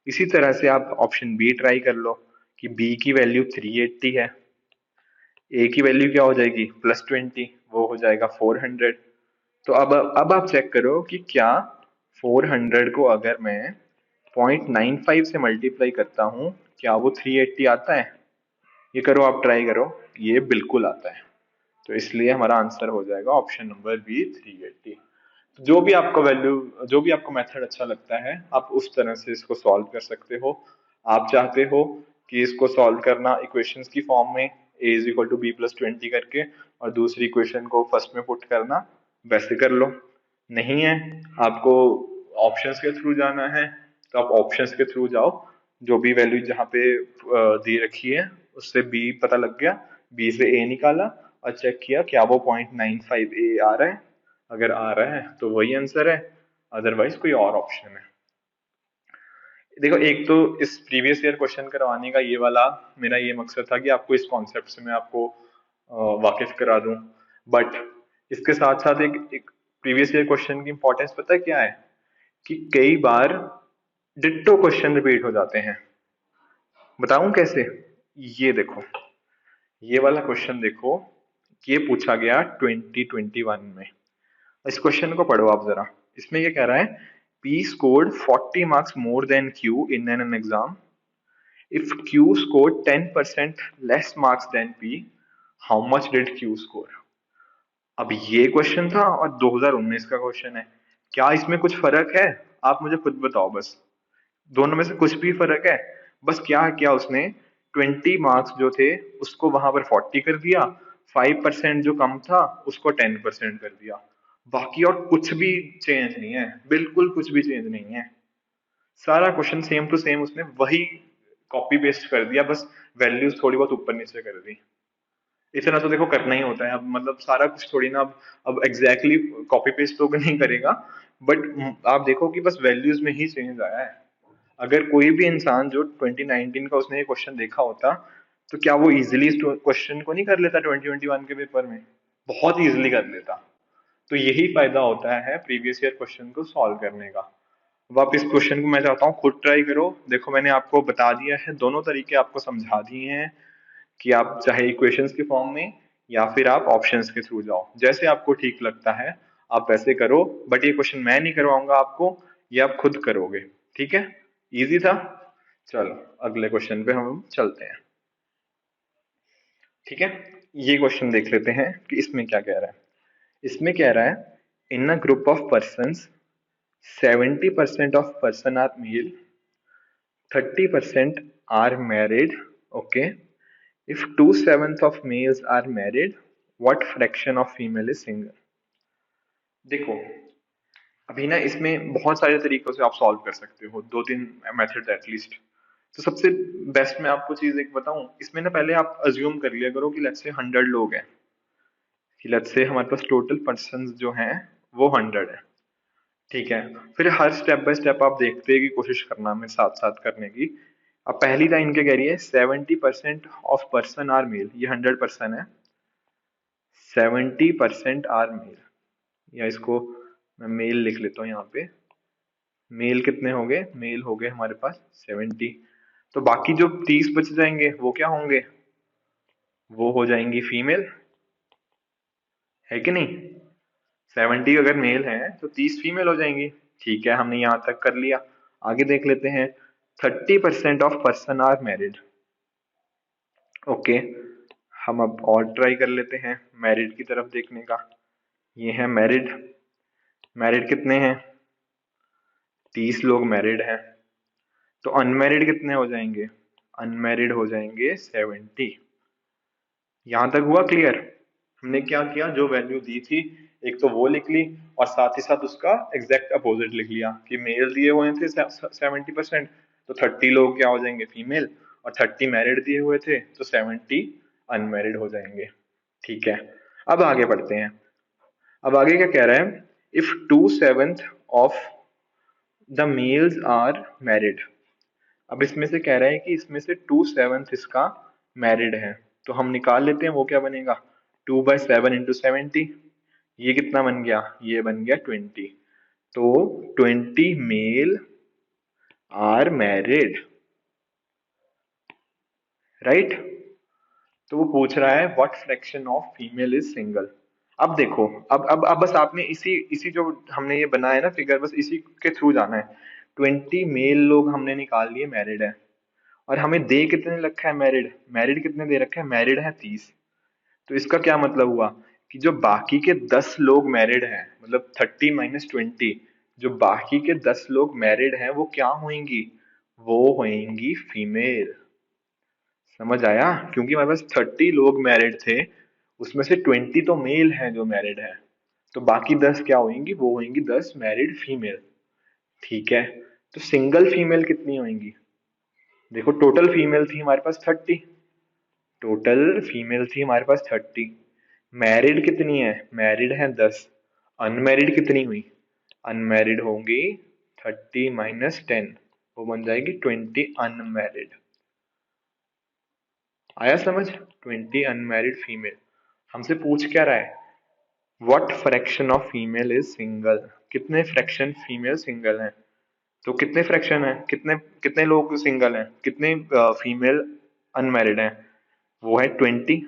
इसी तरह से आप ऑप्शन बी ट्राई कर लो कि बी की वैल्यू 380 है, ए की वैल्यू क्या हो जाएगी प्लस 20, वो हो जाएगा 400। तो अब आप चेक करो कि क्या 400 को अगर मैं 0.95 से मल्टीप्लाई करता हूँ क्या वो 380 आता है। ये करो, आप ट्राई करो, ये बिल्कुल आता है। तो इसलिए हमारा आंसर हो जाएगा ऑप्शन नंबर बी 380। जो भी आपको वैल्यू, जो भी आपको मेथड अच्छा लगता है आप उस तरह से इसको सॉल्व कर सकते हो। आप चाहते हो कि इसको सॉल्व करना इक्वेशंस की फॉर्म में a is equal to B plus 20 करके और दूसरी इक्वेशन को फर्स्ट में पुट करना, वैसे कर लो। नहीं है, आपको ऑप्शंस के थ्रू जाना है, तो आप ऑप्शंस के थ्रू जाओ। जो भी वैल्यू जहाँ पे दी रखी है उससे b पता लग गया, b से a निकाला और चेक किया क्या वो 0.95a आ रहा है। अगर आ रहा है तो वही आंसर है, अदरवाइज कोई और ऑप्शन है। देखो एक तो इस प्रीवियस ईयर क्वेश्चन करवाने का ये वाला मेरा ये मकसद था कि आपको इस कॉन्सेप्ट से मैं आपको वाकिफ करा दूं। बट इसके साथ साथ एक प्रीवियस ईयर क्वेश्चन की इंपॉर्टेंस पता है क्या है, कि कई बार डिट्टो क्वेश्चन रिपीट हो जाते हैं। बताऊं कैसे, ये देखो, ये वाला क्वेश्चन देखो, ये पूछा गया 2021 में। इस क्वेश्चन को पढ़ो आप जरा। इसमें ये कह रहा है P scored 40 marks more than Q in an exam. If Q scored 10% less marks than P, how much did Q score? अब ये क्वेश्चन था और 2019 का क्वेश्चन है। क्या इसमें कुछ फर्क है, आप मुझे खुद बताओ बस। दोनों में से कुछ भी फर्क है? बस क्या किया उसने, 20 मार्क्स जो थे उसको वहां पर 40 कर दिया, 5% जो कम था उसको 10% कर दिया। बाकी और कुछ भी चेंज नहीं है, बिल्कुल कुछ भी चेंज नहीं है। सारा क्वेश्चन सेम टू सेम उसने वही कॉपी पेस्ट कर दिया, बस वैल्यूज थोड़ी बहुत ऊपर नीचे कर दी। इतना तो देखो करना ही होता है। अब मतलब सारा कुछ थोड़ी ना अब एग्जैक्टली कॉपी पेस्ट तो नहीं करेगा, बट आप देखो कि बस वैल्यूज में ही चेंज आया है। अगर कोई भी इंसान जो 2019 का उसने ये क्वेश्चन देखा होता, तो क्या वो इजीली इस क्वेश्चन को नहीं कर लेता 2021 के पेपर में? बहुत इजीली कर लेता। तो यही फायदा होता है प्रीवियस ईयर क्वेश्चन को सॉल्व करने का। अब आप इस क्वेश्चन को मैं चाहता हूँ खुद ट्राई करो। देखो मैंने आपको बता दिया है, दोनों तरीके आपको समझा दिए हैं कि आप चाहे इक्वेशंस के फॉर्म में या फिर आप ऑप्शंस के थ्रू जाओ, जैसे आपको ठीक लगता है आप वैसे करो। बट ये क्वेश्चन मैं नहीं करवाऊंगा आपको, ये आप खुद करोगे। ठीक है, इजी था। चलो अगले क्वेश्चन पे हम चलते हैं। ठीक है, ये क्वेश्चन देख लेते हैं कि इसमें क्या कह रहा है। इसमें कह रहा है in a group of persons 70% of person are male, 30% are married. Okay, if 2/7 of males are married, what fraction of female is single? देखो अभी ना इसमें बहुत सारे तरीकों से आप सॉल्व कर सकते हो, दो तीन मेथड एटलीस्ट। तो सबसे बेस्ट मैं आपको चीज एक बताऊं, इसमें ना पहले आप अज्यूम कर लिया करो कि लेट्स से 100 लोग हैं, कि लेट्स से हमारे पास टोटल पर्सन जो हैं वो 100 है। ठीक है, फिर हर स्टेप बाय स्टेप आप देखते की कोशिश करना में साथ साथ करने की। अब पहली लाइन क्या कह रही है, 70% ऑफ पर्सन आर मेल, ये 100% है। 70% आर मेल, या इसको मैं मेल लिख लेता हूँ यहाँ पे। मेल कितने हो गए, मेल हो गए हमारे पास 70। तो बाकी जो 30 बच जाएंगे वो क्या होंगे, वो हो जाएंगी फीमेल, है कि नहीं? 70 अगर मेल है तो 30 फीमेल हो जाएंगी। ठीक है, हमने यहाँ तक कर लिया। आगे देख लेते हैं। 30% of person are married. Okay, हम अब और ट्राई कर लेते हैं मैरिड की तरफ देखने का। ये है मैरिड। मैरिड कितने हैं, 30 लोग मैरिड हैं। तो अनमैरिड कितने हो जाएंगे, अनमैरिड हो जाएंगे 70। यहां तक हुआ क्लियर? हमने क्या किया, जो वैल्यू दी थी एक तो वो लिख ली, और साथ ही साथ उसका एग्जैक्ट अपोजिट लिख लिया कि मेल दिए हुए थे 70%, तो 30 लोग क्या हो जाएंगे फीमेल, और 30 मैरिड दिए हुए थे तो 70 अनमैरिड हो जाएंगे। ठीक है, अब आगे बढ़ते हैं। अब आगे क्या कह रहा है, if 2/7 of the males are married. अब इसमें से कह रहा है कि इसमें से 2/7 इसका मैरिड है। तो हम निकाल लेते हैं वो क्या बनेगा, 2/7 इंटू 70। ये कितना बन गया, ये बन गया 20। तो 20 मेल आर मैरिड, राइट? तो वो पूछ रहा है what fraction of female is single. अब देखो, अब बस आपने इसी इसी जो हमने ये बनाया है ना फिगर, बस इसी के थ्रू जाना है। 20 मेल लोग हमने निकाल लिए मैरिड है, और हमें दे कितने रखा है मैरिड, मैरिड कितने दे रखा है, मैरिड है 30। तो इसका क्या मतलब हुआ कि जो बाकी के 10 लोग मैरिड हैं, मतलब 30 - 20, जो बाकी के 10 लोग मैरिड हैं वो क्या होंगी, वो होंगी फीमेल। समझ आया? क्योंकि हमारे पास 30 लोग मैरिड थे, उसमें से 20 तो मेल हैं जो मैरिड है, तो बाकी 10 क्या होंगी, वो होंगी 10 मैरिड फीमेल। ठीक है, तो सिंगल फीमेल कितनी होंगी, देखो टोटल फीमेल थी हमारे पास 30, टोटल फीमेल थी हमारे पास 30। मैरिड कितनी है, मैरिड है 10। अनमैरिड कितनी हुई, अनमैरिड होंगी 30 - 10, वो बन जाएगी 20 अनमैरिड। आया समझ? 20 अनमैरिड फीमेल। हमसे पूछ क्या रहा है, what fraction of female is single, कितने फ्रैक्शन फीमेल सिंगल हैं। तो कितने फ्रैक्शन है, कितने कितने लोग सिंगल हैं, कितने फीमेल अनमैरिड हैं, वो है 20।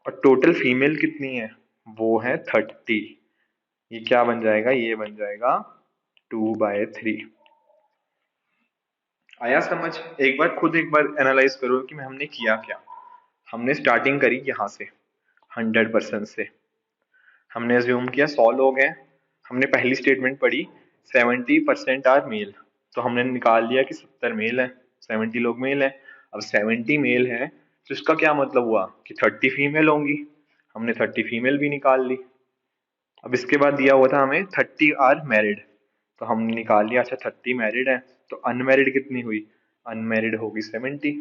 और टोटल फीमेल कितनी है, वो है 30। ये क्या बन जाएगा, ये बन जाएगा 2/3। आया समझ? एक बार खुद एक बार एनालाइज करो कि हमने किया क्या। हमने स्टार्टिंग करी यहाँ से 100% से, हमने अज्यूम किया 100 लोग हैं। हमने पहली स्टेटमेंट पढ़ी 70% आर मेल, तो हमने निकाल लिया कि 70 मेल है, 70 लोग मेल है। अब 70 मेल है तो इसका क्या मतलब हुआ कि 30 फीमेल होंगी, हमने 30 फीमेल भी निकाल ली। अब इसके बाद दिया हुआ था हमें 30 आर मैरिड, तो हमने निकाल लिया, अच्छा 30 मैरिड है, तो अनमैरिड कितनी हुई, अनमैरिड होगी 70।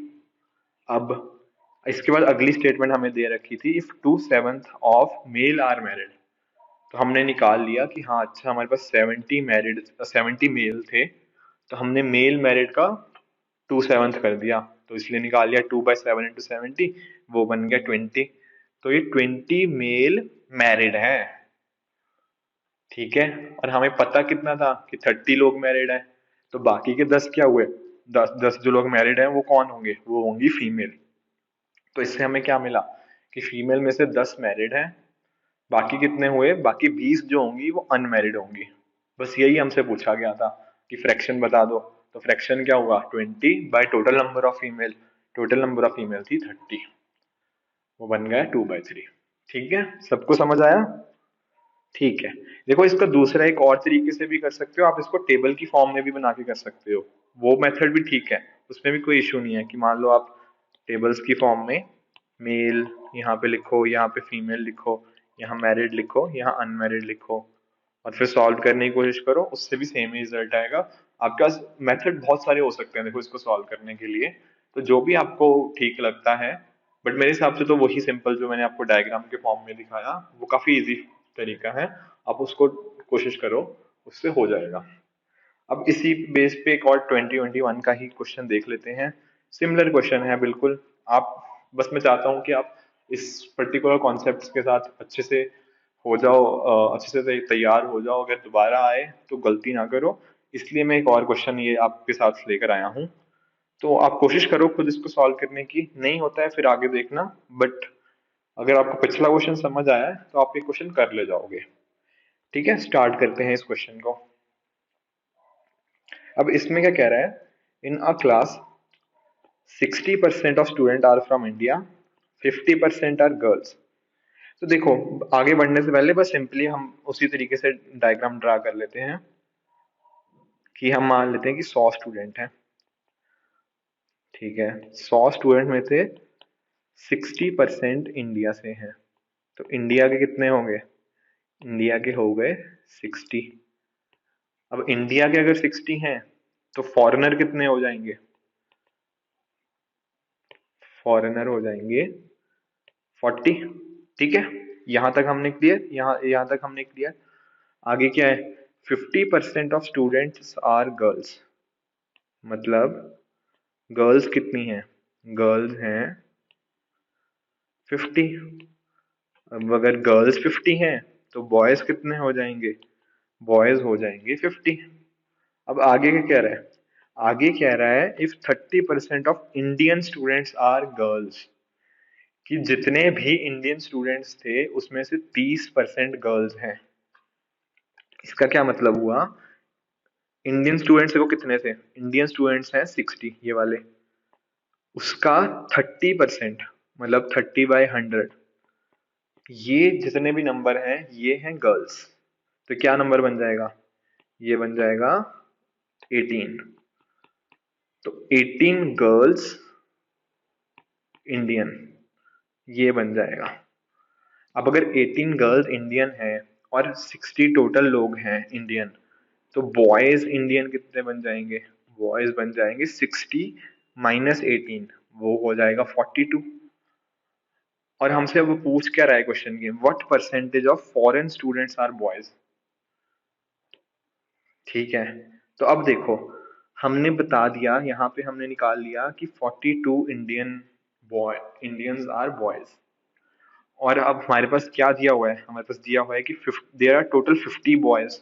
अब इसके बाद अगली स्टेटमेंट हमें दे रखी थी, if 2/7 of male are married. तो हमने निकाल लिया कि हाँ अच्छा हमारे पास 70 मेल थे, तो हमने मेल मैरिड का 2/7 कर दिया, तो इसलिए निकाल लिया 2/7 इंटू 70, वो बन गया 20। तो ये 20 मेल मैरिड है, ठीक है। और हमें पता कितना था कि 30 लोग मैरिड हैं, तो बाकी के 10 क्या हुए, 10 जो लोग मैरिड हैं वो कौन होंगे, वो होंगी फीमेल। तो इससे हमें क्या मिला कि फीमेल में से 10 मैरिड हैं, बाकी कितने हुए, बाकी 20 जो होंगी वो अनमैरिड होंगी। बस यही हमसे पूछा गया था कि फ्रैक्शन बता दो। तो फ्रैक्शन क्या हुआ, 20 bye total number of female. Total number of female थी 30, वो बन गया 2/3। ठीक है, सबको समझ आया? ठीक है। देखो इसका दूसरा एक और तरीके से भी कर सकते हो, आप इसको टेबल की फॉर्म में भी बना के कर सकते हो। वो मेथड भी ठीक है, उसमें भी कोई इशू नहीं है कि मान लो आप टेबल्स की फॉर्म में मेल यहाँ पे लिखो, यहाँ पे फीमेल लिखो, यहाँ मैरिड लिखो, यहाँ अनमैरिड लिखो, और फिर सॉल्व करने की कोशिश करो, उससे भी सेम ही रिजल्ट आएगा। आपके पास मेथड बहुत सारे हो सकते हैं देखो इसको सॉल्व करने के लिए, तो जो भी आपको ठीक लगता है। बट मेरे हिसाब से तो वही सिंपल जो मैंने आपको डायग्राम के फॉर्म में दिखाया वो काफी इजी तरीका है, आप उसको कोशिश करो, उससे हो जाएगा। अब इसी बेस पे एक और 2021 का ही क्वेश्चन देख लेते हैं। सिमिलर क्वेश्चन है बिल्कुल। आप, बस मैं चाहता हूँ कि आप इस पर्टिकुलर कॉन्सेप्ट्स के साथ अच्छे से हो जाओ, अच्छे से तैयार हो जाओ, अगर दोबारा आए तो गलती ना करो। इसलिए मैं एक और क्वेश्चन ये आपके साथ लेकर आया हूँ, तो आप कोशिश करो खुद इसको सॉल्व करने की, नहीं होता है फिर आगे देखना। बट अगर आपको पिछला क्वेश्चन समझ आया है तो आप ये क्वेश्चन कर ले जाओगे। ठीक है, स्टार्ट करते हैं इस क्वेश्चन को। अब इसमें क्या कह रहा है, in a class 60% of student are from India, 50% are girls. तो देखो, आगे बढ़ने से पहले बस सिंपली हम उसी तरीके से डायग्राम ड्रा कर लेते हैं कि हम मान लेते हैं कि 100 स्टूडेंट हैं, ठीक है। 100 स्टूडेंट में से 60% इंडिया से हैं, तो इंडिया के कितने होंगे, इंडिया के हो गए 60। अब इंडिया के अगर 60 हैं तो फॉरेनर कितने हो जाएंगे, फॉरेनर हो जाएंगे 40। ठीक है, यहां तक हमने क्लियर, यहां तक हमने क्लियर। आगे क्या है, 50% ऑफ स्टूडेंट्स आर गर्ल्स, मतलब गर्ल्स कितनी हैं, गर्ल्स हैं 50। अब अगर गर्ल्स 50 हैं तो बॉयज कितने हो जाएंगे, बॉयज हो जाएंगे 50। अब आगे क्या कह रहा है, आगे कह रहा है if 30% of Indian students are girls, कि जितने भी इंडियन स्टूडेंट्स थे उसमें से 30% गर्ल्स हैं। इसका क्या मतलब हुआ, इंडियन स्टूडेंट्स को कितने थे, इंडियन स्टूडेंट्स हैं 60 ये वाले, उसका 30% मतलब 30/100, ये जितने भी नंबर हैं ये हैं गर्ल्स। तो क्या नंबर बन जाएगा, ये बन जाएगा 18। तो 18 गर्ल्स इंडियन, ये बन जाएगा। अब अगर 18 गर्ल्स इंडियन हैं और 60 टोटल लोग हैं इंडियन, तो बॉयज इंडियन कितने बन जाएंगे, बॉयज बन जाएंगे 60 माइनस 18, वो हो जाएगा 42। और हमसे अब पूछ क्या रहा है क्वेश्चन की, what percentage of foreign students are boys. ठीक है, तो अब देखो, हमने बता दिया यहाँ पे, हमने निकाल लिया कि 42 Indian boy, Indians are boys. और अब हमारे पास क्या दिया हुआ है, हमारे पास दिया हुआ है कि देयर आर टोटल 50 बॉयज।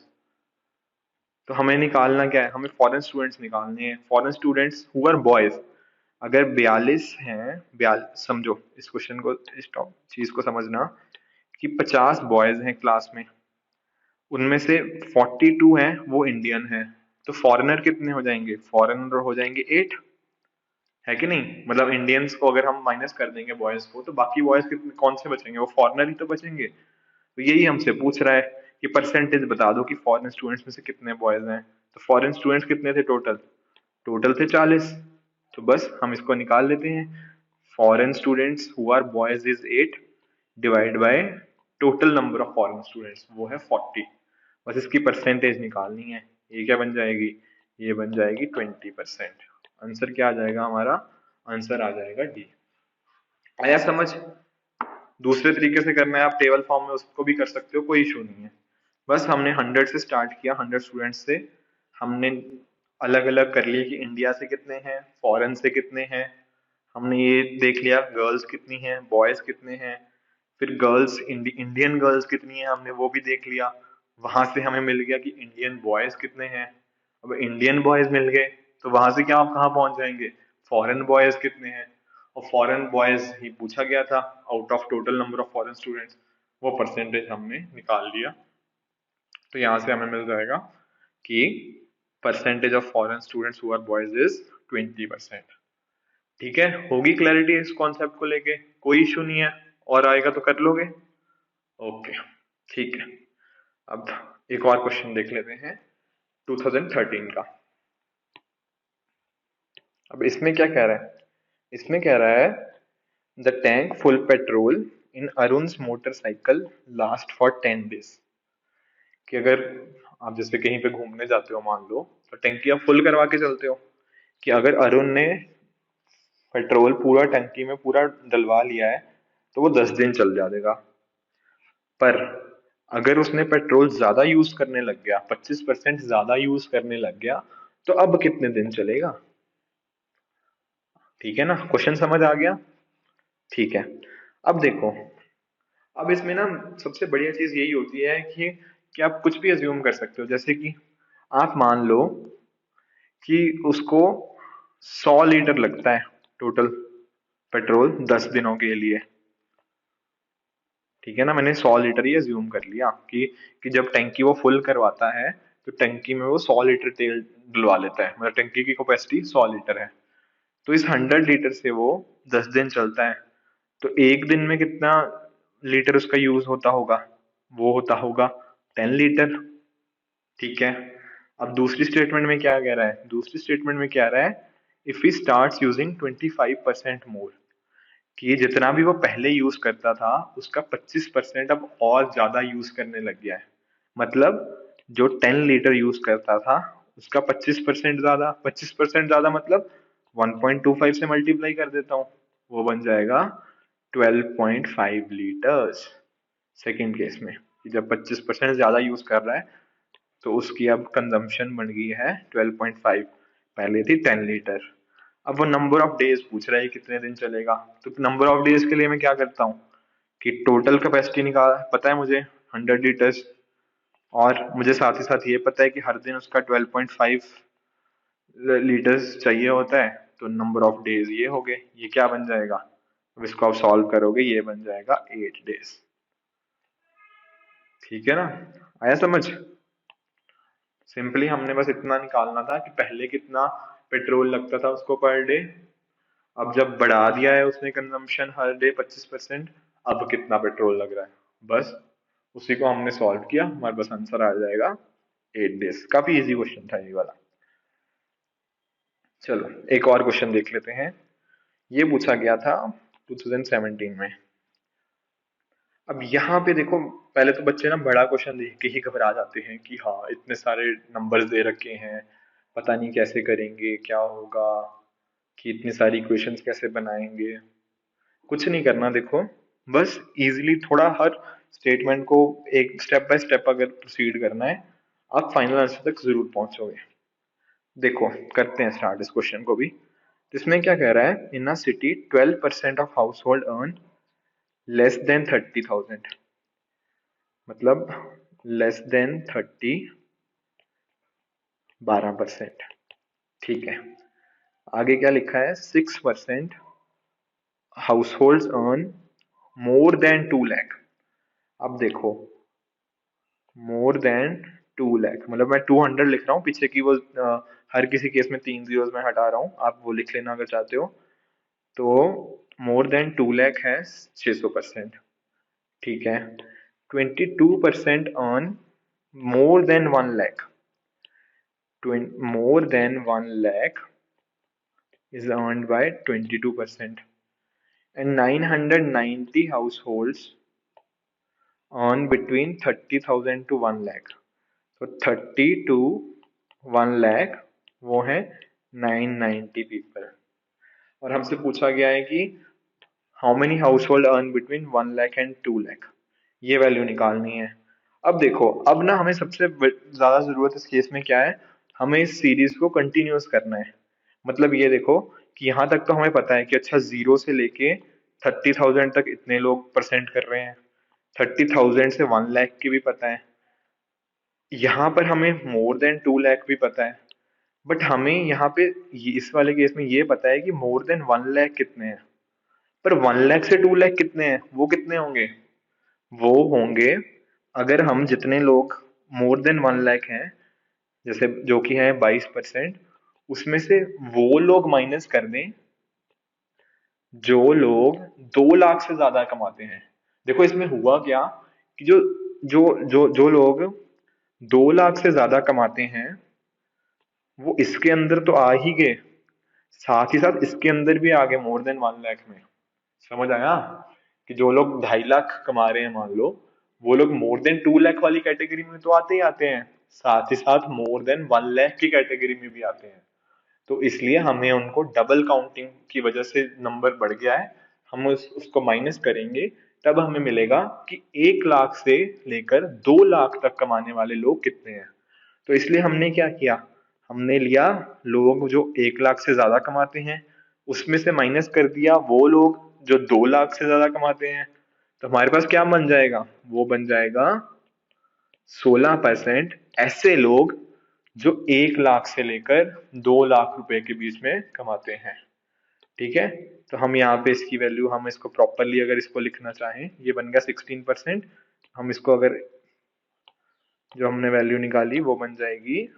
तो हमें निकालना क्या है, हमें फॉरेन स्टूडेंट्स निकालने हैं, foreign students who are boys. अगर 42 हैं, समझो इस क्वेश्चन को, इस चीज को समझना कि 50 बॉयज हैं क्लास में, उनमें से 42 हैं वो इंडियन हैं, तो फॉरेनर कितने हो जाएंगे, फॉरेनर हो जाएंगे 8, है कि नहीं। मतलब इंडियंस को अगर हम माइनस कर देंगे बॉयज को, तो बाकी बॉयज कितने, कौन से बचेंगे, वो फॉरेनर ही तो बचेंगे। तो यही हमसे पूछ रहा है कि परसेंटेज बता दो कि फॉरेन स्टूडेंट्स में से कितने बॉयज हैं। तो फॉरेन स्टूडेंट्स कितने थे टोटल, टोटल थे 40। तो बस हम इसको निकाल लेते हैं, foreign students who are boys is 8 divide by total number of foreign students वो है 40। बस इसकी परसेंटेज निकालनी है, ये क्या बन जाएगी, ये बन जाएगी 20%। आंसर क्या आ जाएगा हमारा, आंसर आ जाएगा डी। आया समझ? दूसरे तरीके से करना है आप टेबल फॉर्म में, उसको भी कर सकते हो, कोई इशू नहीं है। बस हमने 100 से स्टार्ट किया, 100 स्टूडेंट्स से। हमने अलग अलग कर लिए कि इंडिया से कितने हैं, फॉरेन से कितने हैं। हमने ये देख लिया गर्ल्स कितनी हैं, बॉयज कितने हैं। फिर इंडियन गर्ल्स कितनी हैं, हमने वो भी देख लिया। वहां से हमें मिल गया कि इंडियन बॉयज कितने हैं। अब इंडियन बॉयज मिल गए, तो वहां से क्या आप कहाँ पहुंच जाएंगे, फॉरेन बॉयज कितने हैं। और फॉरेन बॉयज ही पूछा गया था, out of total number of foreign students, वो परसेंटेज हमने निकाल लिया। तो यहाँ से हमें मिल जाएगा कि percentage of foreign students who are boys is 20%। ठीक है, होगी क्लैरिटी इस कॉन्सेप्ट को लेके, कोई इशू नहीं है। और आएगा तो कर लोगे। ओके, ठीक है। अब एक और क्वेश्चन देख लेते हैं 2013 का। अब इसमें क्या कह रहा है, इसमें कह रहा है the tank full petrol in Arun's motorcycle last for 10 days। कि अगर आप जैसे कहीं पे घूमने जाते हो मान लो, तो टैंकी आप फुल करवा के चलते हो, कि अगर अरुण ने पेट्रोल पूरा टंकी में पूरा डलवा लिया है तो वो 10 दिन चल जाएगा। पर अगर उसने पेट्रोल ज्यादा यूज करने लग गया, 25% ज्यादा यूज करने लग गया, तो अब कितने दिन चलेगा। ठीक है ना, क्वेश्चन समझ आ गया? ठीक है। अब देखो, अब इसमें ना सबसे बढ़िया चीज यही होती है कि आप कुछ भी अज्यूम कर सकते हो। जैसे कि आप मान लो कि उसको 100 लीटर लगता है टोटल पेट्रोल 10 दिनों के लिए। ठीक है ना, मैंने 100 लीटर ही अज्यूम कर लिया कि जब टंकी वो फुल करवाता है तो टंकी में वो 100 लीटर तेल डलवा लेता है, मतलब टंकी की कैपेसिटी 100 लीटर है। तो इस 100 लीटर से वो 10 दिन चलता है। तो एक दिन में कितना लीटर उसका यूज होता होगा, वो होता होगा 10 लीटर। ठीक है। अब दूसरी स्टेटमेंट में क्या कह रहा है, दूसरी स्टेटमेंट में क्या रहा है, इफ ही स्टार्ट यूजिंग 25% मोर, कि जितना भी वो पहले यूज करता था उसका 25% अब और ज्यादा यूज करने लग गया है। मतलब जो 10 लीटर यूज करता था उसका 25% ज्यादा, 25% ज्यादा मतलब 1.25 से मल्टीप्लाई कर देता हूँ, वो बन जाएगा 12.5 लीटर्स। सेकेंड केस में कि जब 25% ज्यादा यूज कर रहा है तो उसकी अब कंजम्पशन बन गई है 12.5, पहले थी 10 लीटर। अब वो नंबर ऑफ डेज पूछ रहा है कितने दिन चलेगा। तो नंबर ऑफ डेज के लिए मैं क्या करता हूँ कि टोटल कैपेसिटी निकाल पता है मुझे 100 लीटर्स, और मुझे साथ ही साथ ये पता है कि हर दिन उसका 12.5 लीटर्स चाहिए होता है। तो नंबर ऑफ डेज ये हो गए, ये क्या बन जाएगा, अब इसको आप सॉल्व करोगे ये बन जाएगा 8 डेज। ठीक है ना, आया समझ? सिंपली हमने बस इतना निकालना था कि पहले कितना पेट्रोल लगता था उसको पर डे, अब जब बढ़ा दिया है उसने कंजम्पशन हर डे 25%, अब कितना पेट्रोल लग रहा है, बस उसी को हमने सॉल्व किया, हमारे पास आंसर आ जाएगा 8 डेज। काफी इजी क्वेश्चन था ये वाला। चलो एक और क्वेश्चन देख लेते हैं। ये पूछा गया था 2017 में। अब यहाँ पे देखो, पहले तो बच्चे ना बड़ा क्वेश्चन देख के ही घबरा जाते हैं कि हाँ इतने सारे नंबर्स दे रखे हैं, पता नहीं कैसे करेंगे, क्या होगा, कि इतनी सारी इक्वेशंस कैसे बनाएंगे। कुछ नहीं करना, देखो बस इजीली थोड़ा हर स्टेटमेंट को एक स्टेप बाय स्टेप अगर प्रोसीड करना है, आप फाइनल आंसर तक जरूर पहुंचोगे। देखो करते हैं स्टार्ट इस क्वेश्चन को भी। इसमें क्या कह रहा है, in a city 12% of household earn less than 30,000, मतलब लेस देन 30, 12%। ठीक है। आगे क्या लिखा है, 6% house hold earn more than 2 lakh. अब देखो मोर देन 2 लाख मतलब मैं 200 लिख रहा हूँ, पीछे की वो हर किसी केस में 3 zeros में हटा रहा हूँ, आप वो लिख लेना अगर चाहते हो। तो मोर देन 2 लाख है 600%। ठीक है। 22% earn more than 1 lakh, more than 1 lakh is earned by 22%, and 990 households earn between 30,000 to 1 lakh। तो 30 to 1 lakh वो है 990 पीपल। और हमसे पूछा गया है कि how many house hold earn between 1 lakh and 2 lakh, ये वैल्यू निकालनी है। अब देखो, अब ना हमें सबसे ज्यादा जरूरत इस केस में क्या है, हमें इस सीरीज को कंटिन्यूअस करना है। मतलब ये देखो कि यहाँ तक तो हमें पता है कि अच्छा 0 से लेके 30,000 तक इतने लोग परसेंट कर रहे हैं, 30,000 से 1 लाख की भी पता है, यहाँ पर हमें मोर देन 2 लाख भी पता है। बट हमें यहाँ पे इस वाले केस में ये पता है कि मोर देन 1 लाख कितने हैं, पर 1 लाख से 2 लाख कितने हैं, वो कितने होंगे, वो होंगे, अगर हम जितने लोग मोर देन 1 लाख हैं, जैसे जो कि है 22%, उसमें से वो लोग माइनस कर दें जो लोग 2 लाख से ज्यादा कमाते हैं। देखो इसमें हुआ क्या कि जो जो जो जो लोग 2 लाख से ज्यादा कमाते हैं वो इसके अंदर तो आ ही गए, साथ ही साथ इसके अंदर भी आ गए मोर देन 1 लाख में। समझ आया कि जो लोग 2.5 लाख कमा रहे हैं मान लो, वो लोग मोर देन 2 लाख वाली कैटेगरी में तो आते ही आते हैं, साथ ही साथ मोर देन 1 लाख की कैटेगरी में भी आते हैं। तो इसलिए हमें उनको डबल काउंटिंग की वजह से नंबर बढ़ गया है, हम उसको माइनस करेंगे, तब हमें मिलेगा कि 1 लाख से लेकर 2 लाख तक कमाने वाले लोग कितने हैं। तो इसलिए हमने क्या किया, हमने लिया लोग जो 1 लाख से ज्यादा कमाते हैं, उसमें से माइनस कर दिया वो लोग जो 2 लाख से ज्यादा कमाते हैं। तो हमारे पास क्या बन जाएगा, वो बन जाएगा 16% ऐसे लोग जो 1 लाख से लेकर 2 लाख रुपए के बीच में कमाते हैं। ठीक है, तो हम यहाँ पे इसकी वैल्यू, हम इसको प्रॉपरली अगर इसको लिखना चाहें, ये बन गया 16%। हम इसको अगर, जो हमने वैल्यू निकाली वो बन जाएगी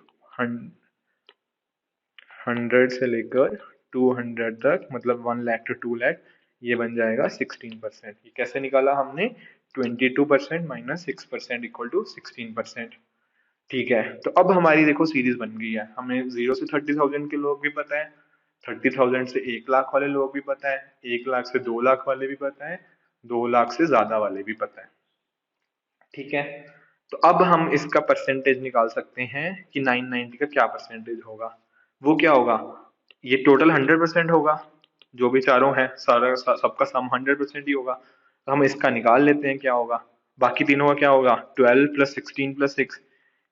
100 से लेकर 200 तक, मतलब 1 लाख टू 2 लाख, ये बन जाएगा 16%। ये कैसे निकाला हमने, 22% माइनस 6% इक्वल टू 16%। ठीक है, तो अब हमारी देखो सीरीज बन गई है, हमें 0 से 30,000 के लोग भी पता है, 30,000 से 1 लाख वाले लोग भी पता है, 1 लाख से 2 लाख वाले भी पता है, 2 लाख से ज्यादा वाले भी पता है। ठीक है, तो अब हम इसका परसेंटेज निकाल सकते हैं कि 990 का क्या परसेंटेज होगा। वो क्या होगा, ये टोटल 100% होगा, जो भी चारों है सारा सबका सम 100% ही होगा, तो हम इसका निकाल लेते हैं क्या होगा। बाकी तीनों का क्या होगा, 12 प्लस 16 प्लस 6,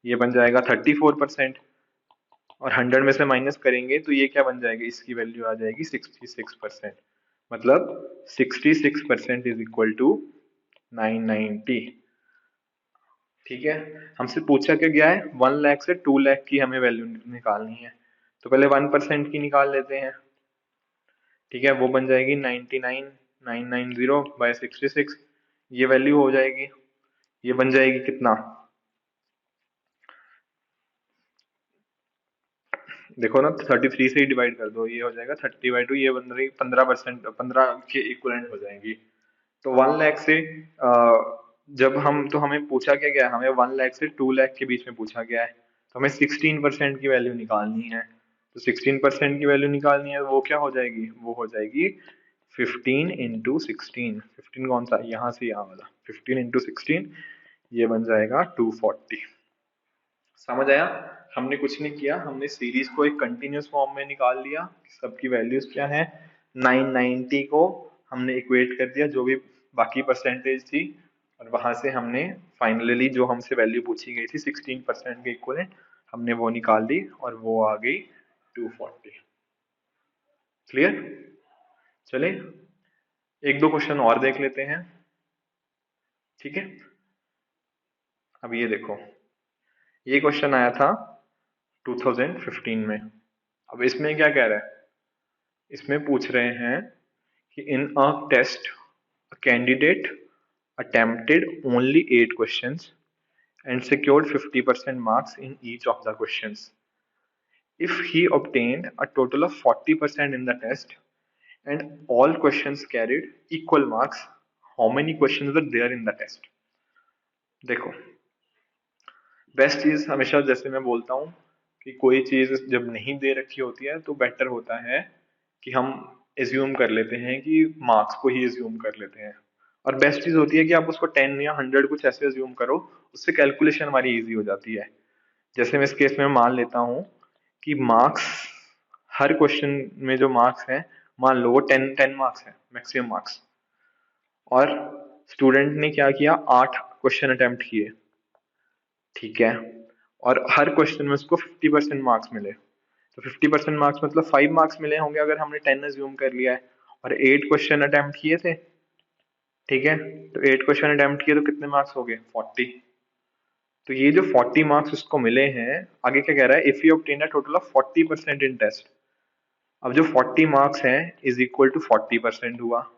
ये बन जाएगा 34%, और 100 में से माइनस करेंगे तो ये क्या बन जाएगी, इसकी वैल्यू आ जाएगी 66%। मतलब 66% इज इक्वल टू 990। ठीक है, हमसे पूछा क्या गया है, 1 लाख से 2 लाख की हमें वैल्यू निकालनी है, तो पहले 1% की निकाल लेते हैं। ठीक है, वो बन जाएगी 99,990/66, ये वैल्यू हो जाएगी, ये बन जाएगी कितना, देखो ना 33 से ही डिवाइड कर दो, ये हो जाएगा 30/2, ये बन रही 15%, 15 के इक्वलेंट हो जाएंगी। तो 1 लाख से जब हम, तो हमें पूछा क्या गया, हमें 1 लाख से 2 लाख के बीच में पूछा गया है, तो हमें 16% की वैल्यू निकालनी है। तो 16% की वैल्यू निकालनी है, वो क्या हो जाएगी, वो हो जाएगी 15 × 16। 15 कौन सा, यहाँ से यहाँ वाला, 15 × 16, ये बन जाएगा 240। समझ आया, हमने कुछ नहीं किया, हमने सीरीज को एक कंटिन्यूअस फॉर्म में निकाल लिया, सबकी वैल्यूज क्या है, 990 को हमने इक्वेट कर दिया जो भी बाकी परसेंटेज थी, और वहां से हमने फाइनली जो हमसे वैल्यू पूछी गई थी 16% के इक्वलेंट, हमने वो निकाल दी और वो आ गई 240। क्लियर, चले एक दो क्वेश्चन और देख लेते हैं। ठीक है, अब ये देखो, ये क्वेश्चन आया था 2015 में। अब इसमें क्या कह रहा है, इसमें पूछ रहे हैं कि in a test a candidate attempted only 8 questions and secured 50% marks in each of the questions. If he obtained a total of 40% in the test and all questions carried equal marks, how many questions were there in the test? देखो, बेस्ट चीज हमेशा, जैसे मैं बोलता हूँ कि कोई चीज जब नहीं दे रखी होती है तो बेटर होता है कि हम एज्यूम कर लेते हैं, कि मार्क्स को ही एज्यूम कर लेते हैं। और बेस्ट चीज होती है कि आप उसको 10 या 100 कुछ ऐसे एज्यूम करो, उससे कैलकुलेशन हमारी इजी हो जाती है। जैसे मैं इस केस में मान लेता हूँ कि मार्क्स, हर क्वेश्चन में जो मार्क्स हैं, मान लो वो 10 10 मार्क्स है मैक्सिमम मार्क्स, और स्टूडेंट ने क्या किया, 8 क्वेश्चन अटेम्प्ट किए, ठीक है, और हर क्वेश्चन में उसको 50% मार्क्स मिले। तो 50% मार्क्स मतलब 5 मार्क्स मिले होंगे अगर हमने 10 अज्यूम कर लिया है, और 8 क्वेश्चन अटेम्प्ट किए थे, ठीक है। तो 8 क्वेश्चन अटेम्प्ट किए तो कितने मार्क्स हो गए, 40। तो ये जो 40 मार्क्स उसको मिले हैं, आगे क्या कह रहा है, if you obtain a total of 40% in test. अब जो 40 मार्क्स हैं इज इक्वल टू 40% हुआ,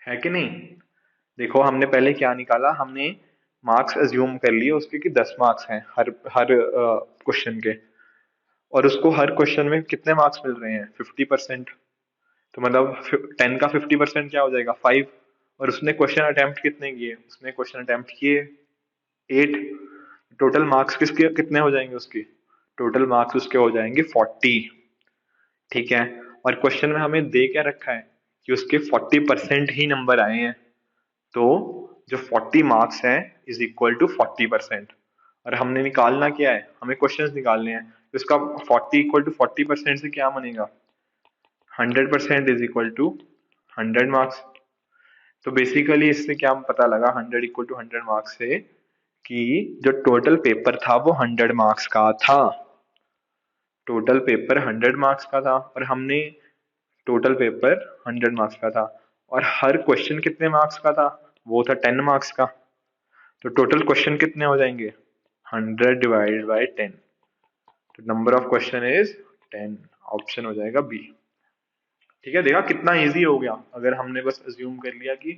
है कि नहीं। देखो हमने पहले क्या निकाला, हमने मार्क्स अज्यूम कर लिए उसके कि 10 मार्क्स हैं हर हर क्वेश्चन के, और उसको हर क्वेश्चन में कितने मार्क्स मिल रहे हैं, 50%। तो मतलब 10 का 50% क्या हो जाएगा, 5। और उसने क्वेश्चन अटेम्प्ट कितने किए, उसने क्वेश्चन अटेम्प्ट किए 8। टोटल मार्क्स किसके कितने हो जाएंगे उसके, टोटल मार्क्स उसके हो जाएंगे 40, ठीक है। और क्वेश्चन में हमें दे क्या रखा है कि उसके 40% ही नंबर आए हैं। तो जो 40 मार्क्स हैं इज इक्वल टू 40%। और हमने निकालना क्या है, हमें क्वेश्चंस निकालने हैं, तो इसका 40 इक्वल टू 40% से क्या बनेगा, 100% इज इक्वल टू 100 मार्क्स। तो बेसिकली इससे क्या पता लगा, 100 इक्वल टू 100 मार्क्स से, कि जो टोटल पेपर था वो 100 मार्क्स का था। टोटल पेपर 100 मार्क्स का था, और हमने टोटल पेपर 100 मार्क्स का था, और हर क्वेश्चन कितने मार्क्स का था, वो था 10 मार्क्स का। तो टोटल क्वेश्चन कितने हो जाएंगे, 100 डिवाइडेड बाई 10। तो number of question is 10, option हो जाएगा बी। ठीक है, देखा कितना इजी हो गया, अगर हमने बस अज्यूम कर लिया कि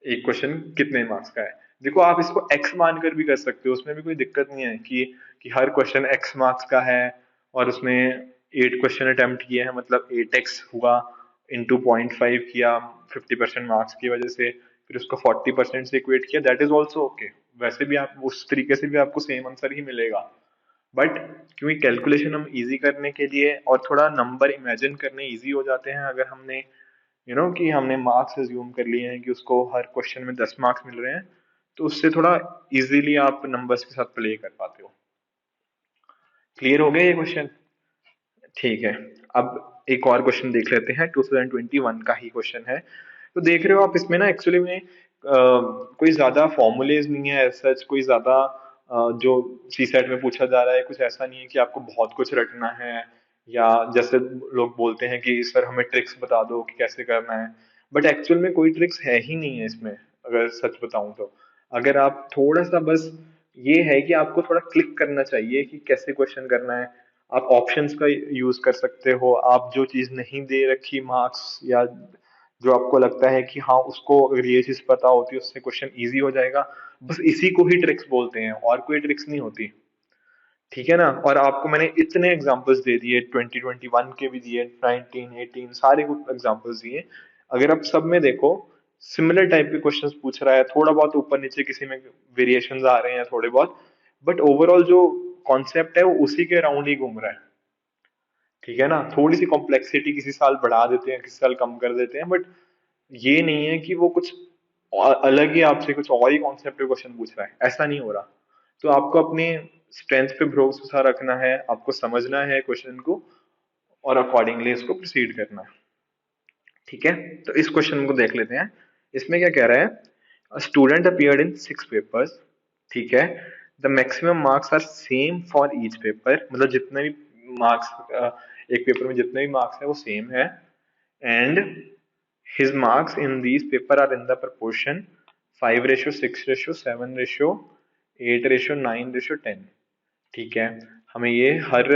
एक क्वेश्चन कितने मार्क्स का है। देखो आप इसको एक्स मानकर भी कर सकते हो, उसमें भी कोई दिक्कत नहीं है कि हर क्वेश्चन एक्स मार्क्स का है, और उसमें 8 क्वेश्चन अटेम्प्ट किए हैं, मतलब 8x हुआ, इंटू 0.5 किया 50% मार्क्स की वजह से, फिर उसको 40% से इक्वेट किया, दैट इज ऑल्सो ओके। वैसे भी आप उस तरीके से भी आपको सेम आंसर ही मिलेगा। बट क्योंकि कैलकुलेशन हम इजी करने के लिए और थोड़ा नंबर इमेजिन करने इजी हो जाते हैं, अगर हमने कि हमने मार्क्स अज्यूम कर लिए हैं कि उसको हर क्वेश्चन में 10 मार्क्स मिल रहे हैं, तो उससे थोड़ा इजीली आप नंबर्स के साथ प्ले कर पाते हो। क्लियर हो गया ये क्वेश्चन, ठीक है। अब एक और क्वेश्चन देख लेते हैं, 2021 का ही क्वेश्चन है। तो देख रहे हो आप इसमें ना एक्चुअली में कोई ज्यादा फॉर्मूलेज नहीं है, सच कोई ज्यादा जो सी सेट में पूछा जा रहा है कुछ ऐसा नहीं है कि आपको बहुत कुछ रटना है, या जैसे लोग बोलते हैं कि सर हमें ट्रिक्स बता दो कि कैसे करना है। बट एक्चुअल में कोई ट्रिक्स है ही नहीं है इसमें, अगर सच बताऊं तो। अगर आप थोड़ा सा बस, ये है कि आपको थोड़ा क्लिक करना चाहिए कि कैसे क्वेश्चन करना है। आप ऑप्शंस का यूज कर सकते हो, आप जो चीज नहीं दे रखी मार्क्स, या जो आपको लगता है कि हाँ उसको अगर ये चीज पता होती है उससे क्वेश्चन इजी हो जाएगा, बस इसी को ही ट्रिक्स बोलते हैं, और कोई ट्रिक्स नहीं होती, ठीक है ना। और आपको मैंने इतने एग्जांपल्स दे दिए, 2021 के भी दिए, 19 18 सारे एग्जांपल्स दिए। अगर आप सब में देखो, सिमिलर टाइप के क्वेश्चंस पूछ रहा है, थोड़ा बहुत ऊपर नीचे किसी में वेरिएशंस आ रहे हैं थोड़े बहुत, बट ओवरऑल जो कॉन्सेप्ट है वो उसी के अराउंड ही घूम रहा है, ठीक है ना। थोड़ी सी कॉम्प्लेक्सिटी किसी साल बढ़ा देते हैं, किसी साल कम कर देते हैं, बट ये नहीं है कि वो कुछ अलग ही आपसे कुछ और ही कॉन्सेप्ट पे क्वेश्चन पूछ रहा है, ऐसा नहीं हो रहा। तो आपको अपनी स्ट्रेंथ पे भरोसा रखना है, आपको समझना है क्वेश्चन को, और अकॉर्डिंगली इसको प्रोसीड करना है, ठीक है। तो इस क्वेश्चन को देख लेते हैं, इसमें क्या कह रहा है, स्टूडेंट अपीयर्ड इन 6 पेपर्स, ठीक है, the maximum marks are same for each paper, मतलब जितने भी मार्क्स एक पेपर में जितने भी मार्क्स है वो सेम है, and his marks in these paper are in the proportion 5:6:7:8:9:10, ठीक है। हमें ये हर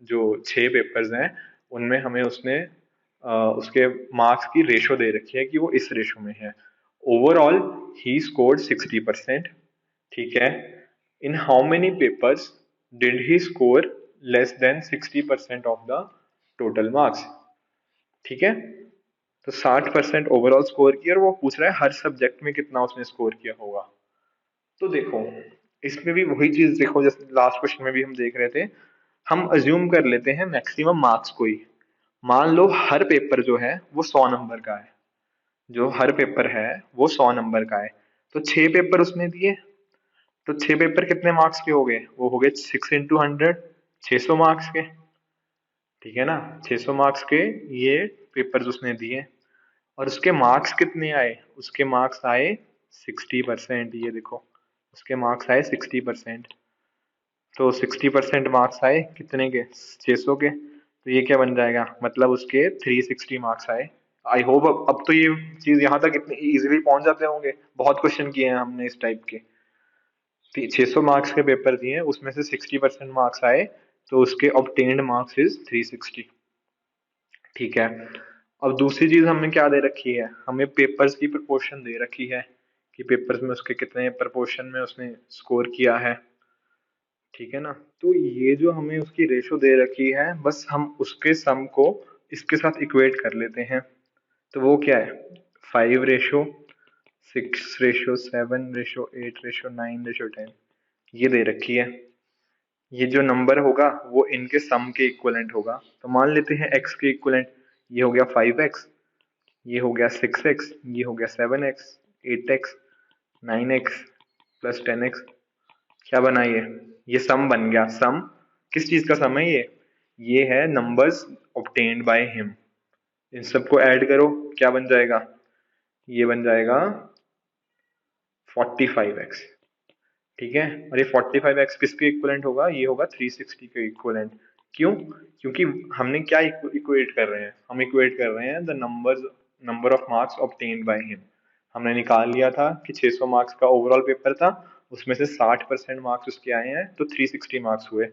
जो 6 पेपर्स हैं उनमें हमें उसने उसके मार्क्स की रेशो दे रखी है कि वो इस रेशो में है। ओवरऑल ही स्कोर्ड 60%, ठीक है। In how many papers did he score less than 60% of the total marks, ठीक है। तो 60% ओवरऑल स्कोर किया, और वो पूछ रहा है हर सब्जेक्ट में कितना उसने स्कोर किया होगा। तो देखो इसमें भी वही चीज देखो, जैसे लास्ट क्वेश्चन में भी हम देख रहे थे, हम अज्यूम कर लेते हैं मैक्सिमम मार्क्स को ही। मान लो हर पेपर जो है वो 100 नंबर का है, जो हर पेपर है वो 100 नंबर का है। तो 6 पेपर उसने दिए, तो 6 पेपर कितने मार्क्स के हो गए, वो हो गए 6 × 100, 600 मार्क्स के, ठीक है ना। 600 मार्क्स के ये पेपर्स उसने दिए, और उसके मार्क्स कितने आए, उसके मार्क्स आए 60%। ये देखो, उसके मार्क्स आए 60%। तो 60% मार्क्स आए कितने के, 600 के। तो ये क्या बन जाएगा, मतलब उसके 360 मार्क्स आए। आई होप अब तो ये चीज यहाँ तक इतनी इजीली पहुंच जाते होंगे, बहुत क्वेश्चन किए हैं हमने इस टाइप के। 600 मार्क्स के पेपर दिए, उसमें से 60% मार्क्स आए, तो उसके ऑब्टेन्ड मार्क्स इज 360। ठीक है। अब दूसरी चीज हमें क्या दे रखी है, हमें पेपर्स की प्रोपोर्शन दे रखी है कि पेपर्स में उसके कितने प्रोपोर्शन में उसने स्कोर किया है। ठीक है ना। तो ये जो हमें उसकी रेशो दे रखी है, बस हम उसके सम को इसके साथ इक्वेट कर लेते हैं। तो वो क्या है, 5:6:7:8:9:10 ये दे रखी है। ये जो नंबर होगा वो इनके सम के इक्वलेंट होगा। तो मान लेते हैं x के इक्वलेंट, ये हो गया 5x, ये हो गया 6x, ये हो गया 7x, 8x, 9x plus 10x। क्या बना ये सम बन गया। सम किस चीज का सम है ये है नंबर्स ऑब्टेन्ड बाय हिम। इन सबको ऐड करो, क्या बन जाएगा, ये बन जाएगा 45x। ठीक है। और ये 45x किसके इक्वलेंट होगा, ये होगा 360 के इक्वलेंट। क्यों, क्योंकि हमने क्या इक्वेट कर रहे हैं, हम इक्वेट कर रहे हैं the number of marks obtained by him. हमने निकाल लिया था कि 600 मार्क्स का ओवरऑल पेपर था, उसमें से 60% मार्क्स उसके आए हैं, तो 360 मार्क्स हुए।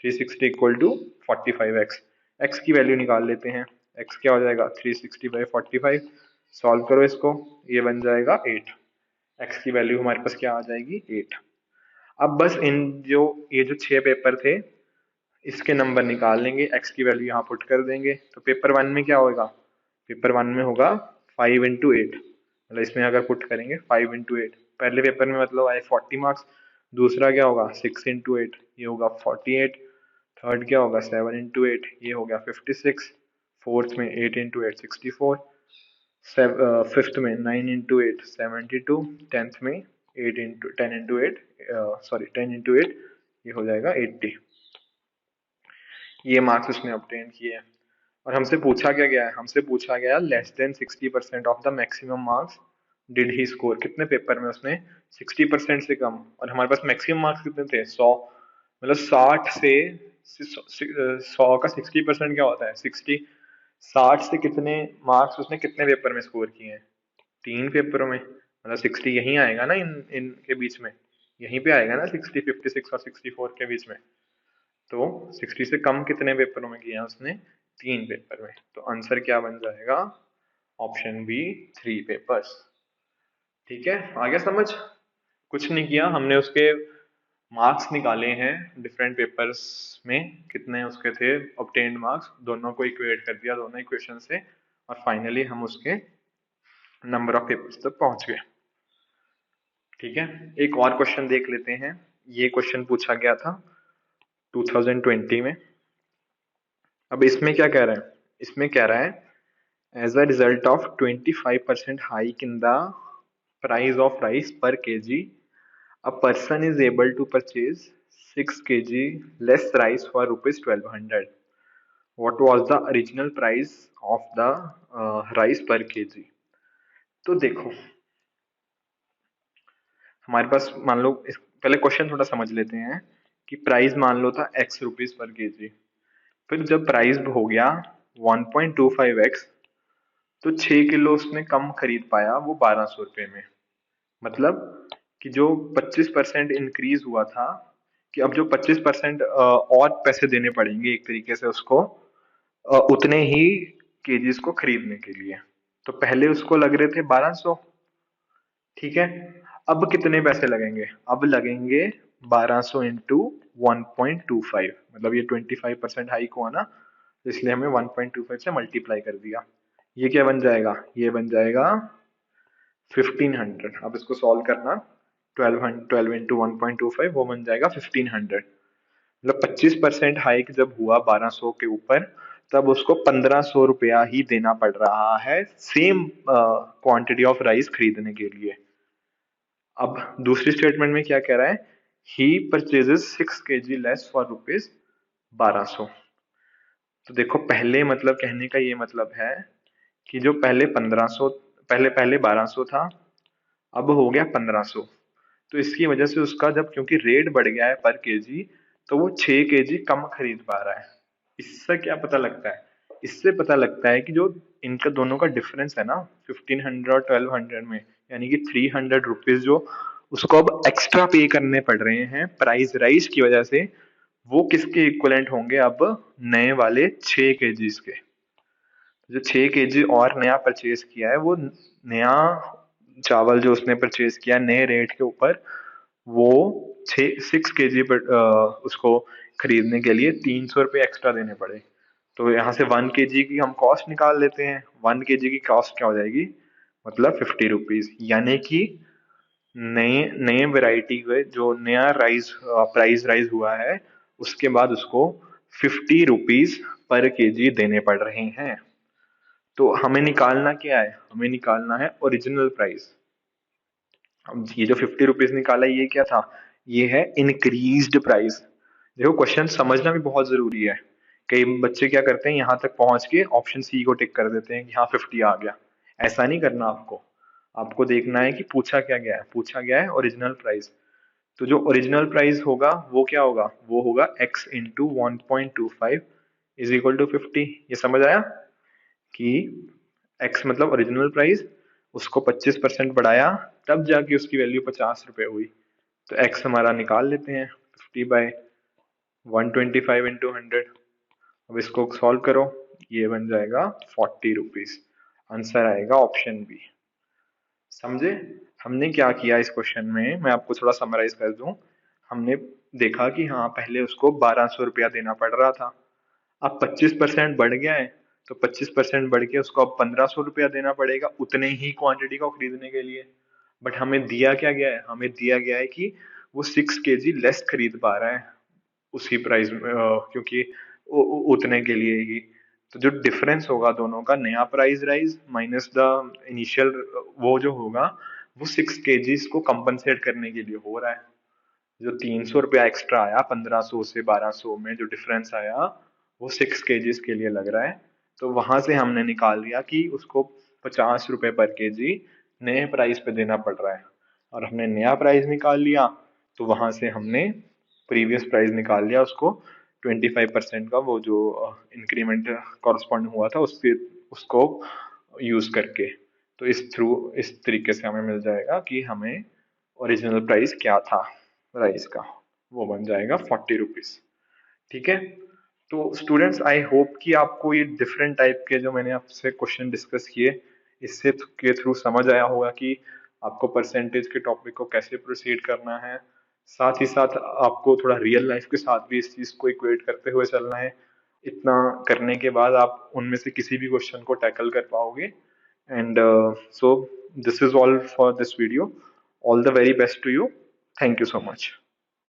360 इक्वल टू 45x। x की वैल्यू निकाल लेते हैं। x क्या हो जाएगा, 360/45। सॉल्व करो इसको, ये बन जाएगा 8। x की वैल्यू हमारे पास क्या आ जाएगी, 8। अब बस ये जो 6 पेपर थे, इसके नंबर निकाल लेंगे, x की वैल्यू यहाँ पुट कर देंगे। तो पेपर 1 में क्या होगा, पेपर 1 में होगा 5 into 8। मतलब इसमें अगर पुट करेंगे 5 into 8, पहले पेपर में मतलब आए 40 मार्क्स। दूसरा क्या होगा 6 into 8, ये होगा 48। थर्ड क्या होगा 7 into 8, ये हो गया 56। फोर्थ में 8 into 8 64। फिफ्थ में 9 into 8 72। टेंथ में 10 into 8 ये हो जाएगा 80। ये मार्क्स उसने ऑब्टेन किए हैं। और हमसे पूछा क्या गया है, हमसे पूछा गया less than 60% of the maximum marks did he score. कितने पेपर में उसने 60% से कम, और हमारे पास मैक्सिमम मार्क्स कितने थे 100। मतलब 60 से 100 का 60% क्या होता है 60। 60 से कितने मार्क्स उसने कितने पेपर में स्कोर किए हैं, 3 पेपरों में। मतलब 60 यहीं आएगा ना, इन इनके बीच में, यहीं पे आएगा ना 60, 56 और 64 के बीच में। तो 60 से कम कितने पेपरों में किया उसने, 3 पेपर में। तो आंसर क्या बन जाएगा, ऑप्शन बी 3 पेपर्स। ठीक है, आ गया समझ। कुछ नहीं किया हमने, उसके मार्क्स निकाले हैं डिफरेंट पेपर्स में, कितने उसके थे ऑब्टेन्ड मार्क्स, दोनों को इक्वेट कर दिया दोनों इक्वेशन से, और फाइनली हम उसके नंबर ऑफ पेपर्स तक पहुंच गए। ठीक है, एक और क्वेश्चन देख लेते हैं। ये क्वेश्चन पूछा गया था 2020 में। अब इसमें क्या कह रहा है, इसमें कह रहा है as a result of 25% hike in the price of rice per KG, a person is able to purchase 6 kg less rice for rupees 1200. What was the original price of the rice per kg? तो देखो, हमारे पास मान लो पहले क्वेश्चन थोड़ा समझ लेते हैं कि प्राइस मान लो था x रुपीज पर केजी। फिर जब प्राइस हो गया 1.25x, तो 6 किलो उसने कम खरीद पाया, वो 1200 रुपये में। मतलब कि जो 25% इंक्रीज हुआ था, कि अब जो 25% और पैसे देने पड़ेंगे एक तरीके से उसको, उतने ही केजीज को खरीदने के लिए। तो पहले उसको लग रहे थे 1200। ठीक है, अब कितने पैसे लगेंगे, अब लगेंगे 1200 इंटू 1.25। मतलब ये 25% हाइक हुआ ना, इसलिए हमें 1.25 से मल्टीप्लाई कर दिया। ये क्या बन जाएगा, ये बन जाएगा 1500। अब इसको सॉल्व करना, 12 इंटू 1.25 वो बन जाएगा 1500। मतलब 25% हाइक जब हुआ 1200 के ऊपर, तब उसको 1500 रुपया ही देना पड़ रहा है सेम क्वांटिटी ऑफ राइस खरीदने के लिए। अब दूसरी स्टेटमेंट में क्या कह रहा है, ही purchases 6 kg less for rupees 1200। तो देखो पहले मतलब कहने का ये मतलब है कि जो पहले 1500, पहले पहले 1200 था, अब हो गया 1500। तो इसकी वजह से उसका, जब क्योंकि रेट बढ़ गया है पर केजी, तो वो 6 केजी कम खरीद पा रहा है। इससे क्या पता लगता है? इससे पता लगता है कि जो इनका दोनों का डिफरेंस है ना, 1500 और 1200 में, यानी कि 300 रुपीज जो उसको अब एक्स्ट्रा पे करने पड़ रहे हैं प्राइस राइज की वजह से, वो किसके इक्वलेंट होंगे अब? नए वाले 6 केजीज के। जो 6 केजी और नया परचेज किया है, वो नया चावल जो उसने परचेज किया नए रेट के ऊपर, वो 6 केजी पर उसको खरीदने के लिए 300 रुपये एक्स्ट्रा देने पड़े। तो यहाँ से 1 केजी की हम कॉस्ट निकाल लेते हैं। 1 केजी की कॉस्ट क्या हो जाएगी? मतलब 50 रुपीज, यानी कि नए नए वैरायटी के जो नया प्राइस राइज हुआ है, उसके बाद उसको 50 रुपीज पर केजी देने पड़ रहे हैं। तो हमें निकालना क्या है? हमें निकालना है ओरिजिनल प्राइस। अब ये जो 50 रुपीज निकाला, ये क्या था? ये है इंक्रीज्ड प्राइस। देखो, क्वेश्चन समझना भी बहुत जरूरी है। कई बच्चे क्या करते हैं, यहाँ तक पहुंच के ऑप्शन सी को टिक कर देते हैं कि हाँ 50 आ गया। ऐसा नहीं करना आपको। आपको देखना है कि पूछा क्या गया है। पूछा गया है ओरिजिनल प्राइस। तो जो ओरिजिनल प्राइस होगा वो क्या होगा? वो होगा x into 1.25 is equal to 50। ये समझ आया कि x मतलब ओरिजिनल प्राइस, उसको 25% बढ़ाया, तब जाके उसकी वैल्यू 50 रुपए हुई। तो x हमारा निकाल लेते हैं, 50/125 इंटू 100। अब इसको सॉल्व करो, ये बन जाएगा 40 रुपीज। आंसर आएगा ऑप्शन बी। समझे? हमने क्या किया इस क्वेश्चन में, मैं आपको थोड़ा समराइज कर दूं। हमने देखा कि हाँ, पहले उसको 1200 रुपया देना पड़ रहा था, अब 25% बढ़ गया है, तो 25% बढ़ के उसको अब 1500 रुपया देना पड़ेगा उतने ही क्वांटिटी को खरीदने के लिए। बट हमें दिया क्या गया है? हमें दिया गया है कि वो 6 केजी लेस खरीद पा रहा है उसी प्राइस में, क्योंकि उतने के लिए ही। तो जो डिफरेंस होगा दोनों का, नया price rise minus the initial, वो जो होगा, वो 6 केजीज को कंपनसेट करने के लिए हो रहा है। जो 300 रुपया एक्स्ट्रा आया 1500 से 1200 में, जो डिफरेंस आया, वो 6 केजीज के लिए लग रहा है। तो वहां से हमने निकाल लिया कि उसको 50 रुपए पर केजी नए प्राइस पे देना पड़ रहा है। और हमने नया प्राइस निकाल लिया, तो वहां से हमने प्रीवियस प्राइस निकाल लिया उसको 25% का, वो जो इंक्रीमेंट कॉरस्पॉन्ड हुआ था उससे, उसको यूज करके। तो इस तरीके से हमें मिल जाएगा कि हमें ओरिजिनल प्राइस क्या था राइस का, वो बन जाएगा 40 रुपीज। ठीक है। तो स्टूडेंट्स, आई होप कि आपको ये डिफरेंट टाइप के जो मैंने आपसे क्वेश्चन डिस्कस किए, इससे के थ्रू समझ आया होगा कि आपको परसेंटेज के टॉपिक को कैसे प्रोसीड करना है। साथ ही साथ आपको थोड़ा रियल लाइफ के साथ भी इस चीज को इक्वेट करते हुए चलना है। इतना करने के बाद आप उनमें से किसी भी क्वेश्चन को टैकल कर पाओगे। And so this is all for this video. All the very best to you. Thank you so much.